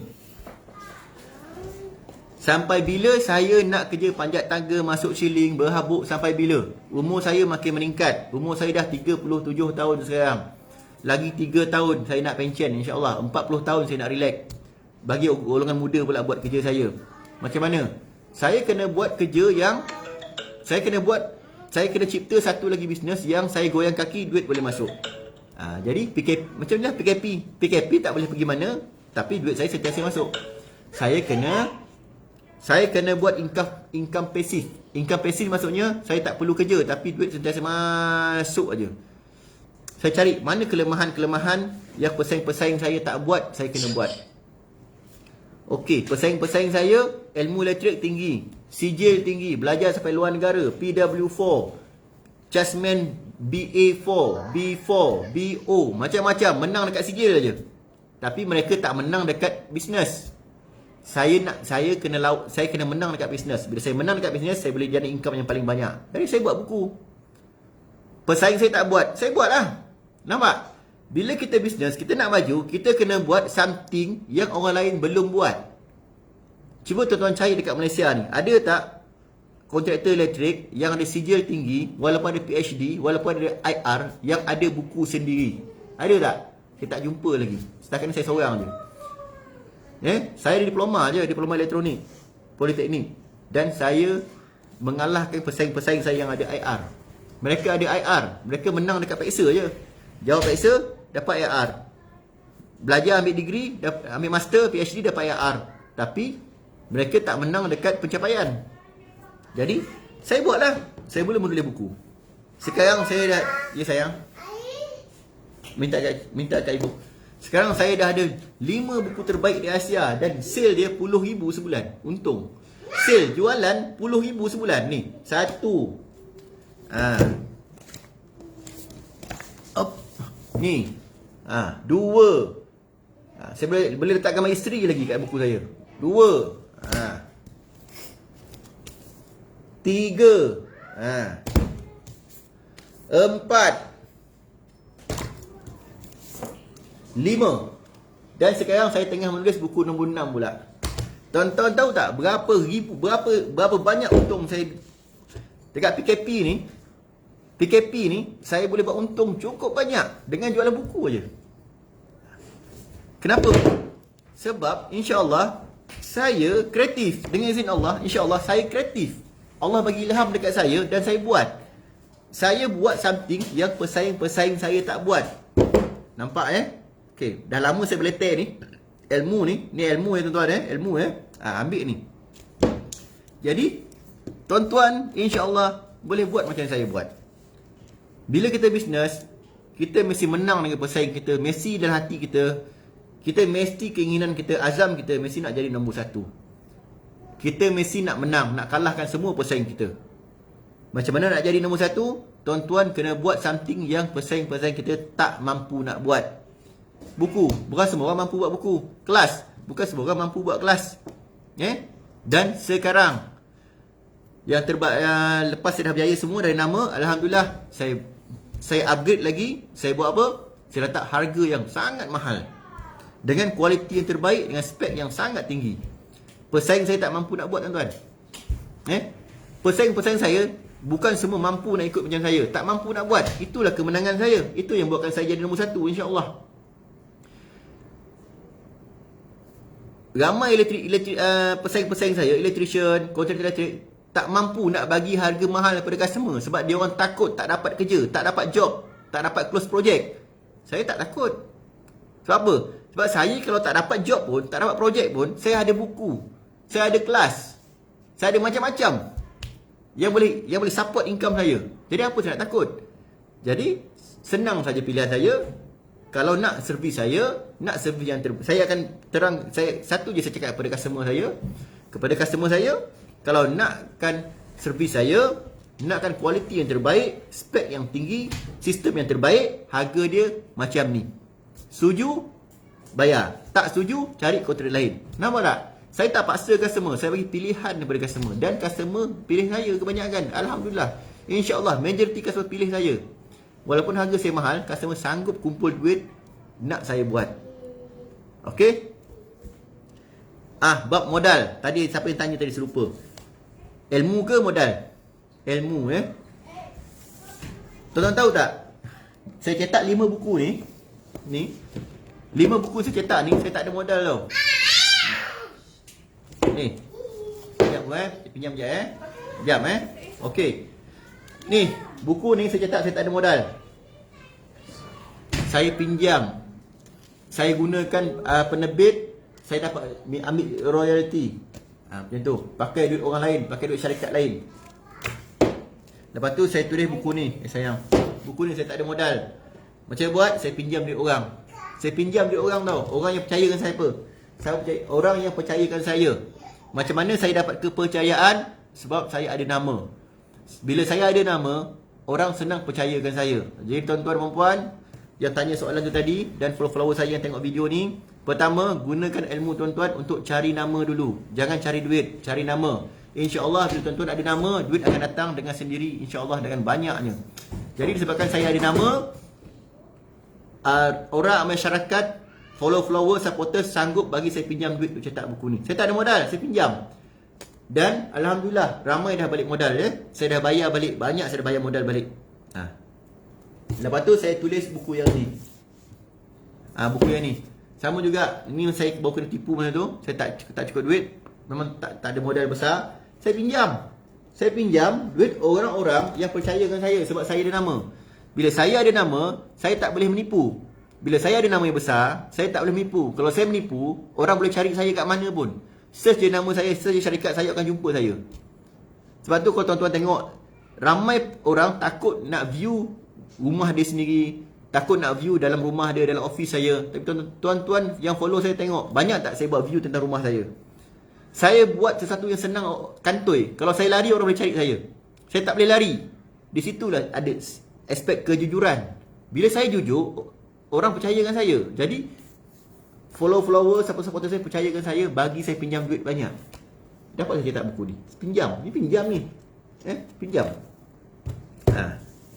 Sampai bila saya nak kerja panjat tangga, masuk shilling, berhabuk, sampai bila? Umur saya makin meningkat. Umur saya dah 37 tahun sekarang. Lagi 3 tahun saya nak pension, insya-Allah. 40 tahun saya nak relax. Bagi golongan muda pula buat kerja saya. Macam mana? Saya kena buat kerja yang saya kena cipta satu lagi bisnes yang saya goyang kaki, duit boleh masuk. Jadi macam ni lah PKP tak boleh pergi mana, tapi duit saya sentiasa masuk. Saya kena buat income pasif. Income pasif maksudnya saya tak perlu kerja tapi duit sentiasa masuk aja. Saya cari mana kelemahan-kelemahan yang pesaing-pesaing saya tak buat, saya kena buat. Okey, pesaing-pesaing saya ilmu elektrik tinggi, sijil tinggi, belajar sampai luar negara, PW4, Jasmine BA4, B4, BO, macam-macam, menang dekat sijil aja. Tapi mereka tak menang dekat bisnes. Saya kena menang dekat bisnes. Bila saya menang dekat bisnes, saya boleh jadi income yang paling banyak. Jadi saya buat buku. Pesaing saya tak buat, saya buat lah. Nampak? Bila kita bisnes, kita nak maju, kita kena buat something yang orang lain belum buat. Cuba tuan-tuan cari dekat Malaysia ni, ada tak kontraktor elektrik yang ada sijil tinggi, walaupun ada PhD, walaupun ada IR, yang ada buku sendiri? Ada tak? Saya tak jumpa lagi. Setakat ni saya seorang je. Saya ada diploma je, diploma elektronik Politeknik. Dan saya mengalahkan pesaing-pesaing saya yang ada IR. Mereka ada IR, mereka menang dekat peksa je. Jawab peksa, dapat IR. Belajar ambil degree, ambil master, PhD, dapat IR. Tapi mereka tak menang dekat pencapaian. Jadi saya buatlah. Saya mula menulis buku. Sekarang saya dah, ya sayang, minta kat ibu. Sekarang saya dah ada 5 buku terbaik di Asia dan sale dia RM10,000 sebulan. Untung. Sale jualan RM10,000 sebulan ni. 1. Ni. 2. Saya boleh letak gambar isteri lagi kat buku saya. 2. 3. 4. 5. Dan sekarang saya tengah menulis buku nombor 6 pula. Tuan-tuan tahu tak berapa banyak untung saya dekat PKP ni? PKP ni saya boleh buat untung cukup banyak dengan jualan buku aja. Kenapa? Sebab insya-Allah saya kreatif. Dengan izin Allah, insya-Allah saya kreatif. Allah bagi ilham dekat saya dan saya buat. Saya buat something yang pesaing-pesaing saya tak buat. Nampak Okey, dah lama saya belajar ni. Ilmu ni ilmu tuan-tuan ilmu ambil ni. Jadi tuan-tuan insya-Allah boleh buat macam saya buat. Bila kita bisnes, kita mesti menang dengan pesaing kita, mesti dalam hati kita. Kita mesti keinginan kita, azam kita mesti nak jadi nombor 1. Kita mesti nak menang, nak kalahkan semua pesaing kita. Macam mana nak jadi nombor 1? Tuan-tuan kena buat something yang pesaing-pesaing kita tak mampu nak buat. Buku, bukan semua orang mampu buat buku. Kelas, bukan semua orang mampu buat kelas. Dan sekarang yang lepas saya dah berjaya semua dari nama, alhamdulillah saya upgrade lagi. Saya buat apa? Saya letak harga yang sangat mahal dengan kualiti yang terbaik, dengan spek yang sangat tinggi. Pesaing saya tak mampu nak buat, tuan-tuan. Pesaing-pesaing saya bukan semua mampu nak ikut macam saya, tak mampu nak buat. Itulah kemenangan saya. Itu yang buatkan saya jadi nombor 1, insya-Allah. Ramai pesaing-pesaing saya, electrician, kontraktor elektrik, tak mampu nak bagi harga mahal kepada customer sebab dia orang takut tak dapat kerja, tak dapat job, tak dapat close project. Saya tak takut. Sebab apa? Sebab saya kalau tak dapat job pun, tak dapat project pun, saya ada buku, saya ada kelas, saya ada macam-macam yang boleh support income saya. Jadi apa saya nak takut? Jadi senang saja pilihan saya. Kalau nak servis saya, nak servis yang terbaik, saya akan terang, satu je saya cakap kepada customer saya, kalau nakkan servis saya, nakkan kualiti yang terbaik, spek yang tinggi, sistem yang terbaik, harga dia macam ni. Setuju? Bayar. Tak setuju? Cari kontrak lain. Nampak tak? Saya tak paksa customer, saya bagi pilihan daripada customer dan customer pilih saya kebanyakan. Alhamdulillah. InsyaAllah majoriti customer pilih saya. Walaupun harga saya mahal, customer sanggup kumpul duit nak saya buat. Okey? Bab modal. Tadi siapa yang tanya tadi selupa. Ilmu ke modal? Ilmu Tuan-tuan tahu tak? Saya cetak 5 buku ni. 5 buku saya cetak ni, saya tak ada modal tau. Ni. Sekejap pinjam sekejap Sekejap Okey. Ni, buku ni saya cetak, saya tak ada modal. Saya pinjam. Saya gunakan penerbit, saya dapat ambil royalty. Macam tu. Pakai duit orang lain, pakai duit syarikat lain. Lepas tu saya tulis buku ni. Sayang, buku ni saya tak ada modal. Macam buat? Saya pinjam duit orang. Saya pinjam duit orang tau. Orang yang percayakan saya apa? Orang yang percayakan saya. Macam mana saya dapat kepercayaan? Sebab saya ada nama. Bila saya ada nama, orang senang percayakan saya. Jadi tuan-tuan dan puan yang tanya soalan tu tadi dan follower saya yang tengok video ni, pertama, gunakan ilmu tuan-tuan untuk cari nama dulu. Jangan cari duit, cari nama. InsyaAllah bila tuan-tuan ada nama, duit akan datang dengan sendiri, insyaAllah dengan banyaknya. Jadi disebabkan saya ada nama, orang masyarakat, follower, supporter sanggup bagi saya pinjam duit untuk cetak buku ni. Saya tak ada modal, saya pinjam. Dan alhamdulillah ramai dah balik modal ya. Saya dah bayar balik, banyak saya dah bayar modal balik. Lepas tu saya tulis buku yang ni. Buku yang ni. Sama juga, ini saya baru kena tipu masa tu. Saya tak cukup duit. Memang tak ada modal besar. Saya pinjam. Saya pinjam duit orang-orang yang percaya dengan saya sebab saya ada nama. Bila saya ada nama, saya tak boleh menipu. Bila saya ada nama yang besar, saya tak boleh menipu. Kalau saya menipu, orang boleh cari saya kat mana pun. Search je nama saya, search je syarikat saya akan jumpa saya. Sebab tu kalau tuan-tuan tengok, ramai orang takut nak view rumah dia sendiri, takut nak view dalam rumah dia, dalam office saya. Tapi tuan-tuan yang follow saya tengok, banyak tak saya buat view tentang rumah saya. Saya buat sesuatu yang senang, kantoi. Kalau saya lari, orang boleh cari saya. Saya tak boleh lari. Di situlah ada aspek kejujuran. Bila saya jujur, orang percaya dengan saya. Jadi follower, supporter saya percaya dengan saya, bagi saya pinjam duit banyak. Dapat saya cetak buku ni. Pinjam. Ni pinjam ni. Pinjam.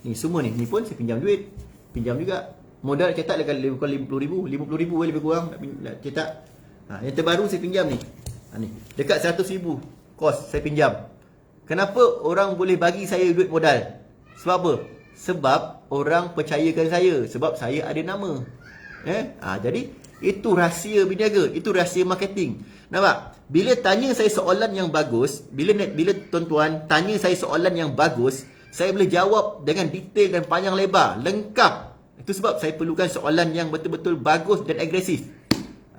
Ni semua ni. Ni pun saya pinjam duit. Pinjam juga. Modal cetak lebih kurang 50,000. 50,000 lebih kurang nak cetak. Yang terbaru saya pinjam ni. Ni. Dekat 100,000 kos saya pinjam. Kenapa orang boleh bagi saya duit modal? Sebab apa? Sebab orang percayakan saya. Sebab saya ada nama. Jadi itu rahsia berniaga. Itu rahsia marketing. Nampak? Bila tanya saya soalan yang bagus, bila tuan-tuan tanya saya soalan yang bagus, saya boleh jawab dengan detail dan panjang lebar, lengkap. Itu sebab saya perlukan soalan yang betul-betul bagus dan agresif.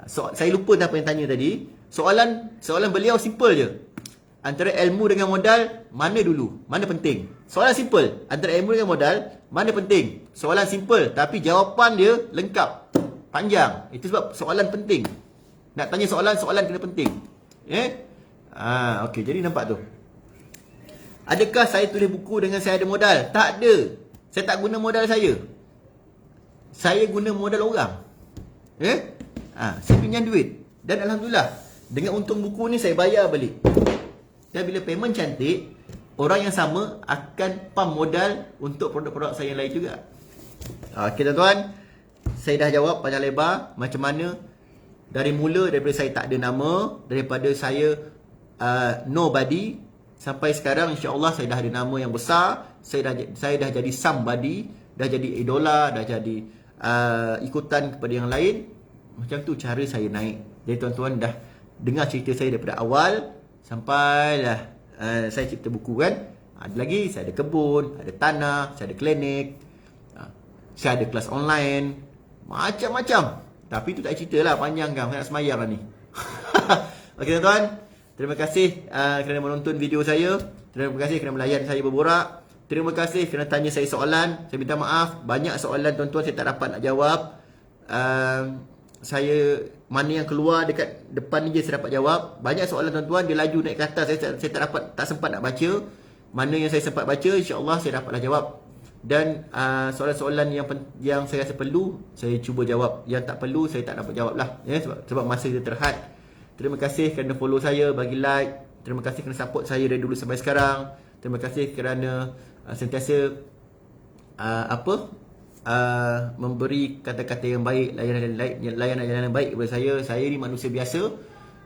Saya lupa apa yang tanya tadi. Soalan beliau simple je. Antara ilmu dengan modal, mana dulu? Mana penting? Soalan simple. Antara ilmu dengan modal, mana penting? Soalan simple, tapi jawapan dia lengkap, panjang. Itu sebab soalan penting. Nak tanya soalan kena penting. Okey, jadi nampak tu. Adakah saya tulis buku dengan saya ada modal? Tak ada. Saya tak guna modal saya. Saya guna modal orang. Saya pinjam duit. Dan alhamdulillah, dengan untung buku ni saya bayar balik. Dan bila payment cantik, orang yang sama akan pump modal untuk produk-produk saya yang lain juga. Okey tuan-tuan, saya dah jawab panjang lebar macam mana daripada saya tak ada nama, daripada saya nobody sampai sekarang insya-Allah saya dah ada nama yang besar, saya dah jadi somebody, dah jadi idola, dah jadi ikutan kepada yang lain. Macam tu cara saya naik. Jadi tuan-tuan dah dengar cerita saya daripada awal sampailah saya cipta buku kan. Ada lagi, saya ada kebun, ada tanah, saya ada klinik, saya ada kelas online, macam-macam. Tapi tu tak cerita lah, panjang kan, saya nak semayang lah ni. Okey tuan-tuan, terima kasih kerana menonton video saya. Terima kasih kerana melayan saya berborak. Terima kasih kerana tanya saya soalan. Saya minta maaf, banyak soalan tuan-tuan saya tak dapat nak jawab. Saya mana yang keluar dekat depan ni je saya dapat jawab. Banyak soalan tuan-tuan dia laju naik ke atas, saya tak sempat nak baca. Mana yang saya sempat baca, insya-Allah saya dapatlah jawab. Dan soalan-soalan yang saya rasa perlu, saya cuba jawab. Yang tak perlu saya tak dapat jawab lah, sebab masa kita terhad. Terima kasih kerana follow saya, bagi like. Terima kasih kerana support saya dari dulu sampai sekarang. Terima kasih kerana sentiasa memberi kata-kata yang baik, layanan yang baik kepada saya. Saya ni manusia biasa,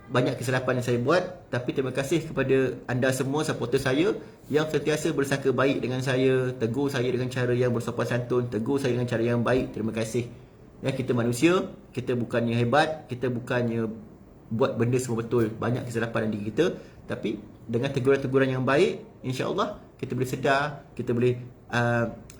banyak kesilapan yang saya buat. Tapi terima kasih kepada anda semua, supporter saya yang sentiasa bersangka baik dengan saya, tegur saya dengan cara yang bersopan santun, tegur saya dengan cara yang baik. Terima kasih. Kita manusia, kita bukannya hebat, kita bukannya buat benda semua betul, banyak kesilapan dalam diri kita. Tapi dengan teguran-teguran yang baik, insya-Allah kita boleh sedar, kita boleh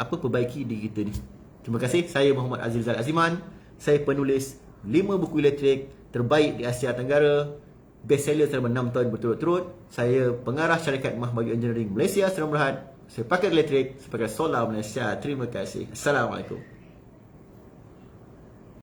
perbaiki diri kita ni. Terima kasih. Saya Muhammad Azizal Aziman. Saya penulis 5 buku elektrik terbaik di Asia Tenggara, bestseller selama 6 tahun berturut-turut. Saya pengarah syarikat Mahbayu Engineering Malaysia Serang Berhad. Saya pakar elektrik, saya pakar solar Malaysia. Terima kasih. Assalamualaikum.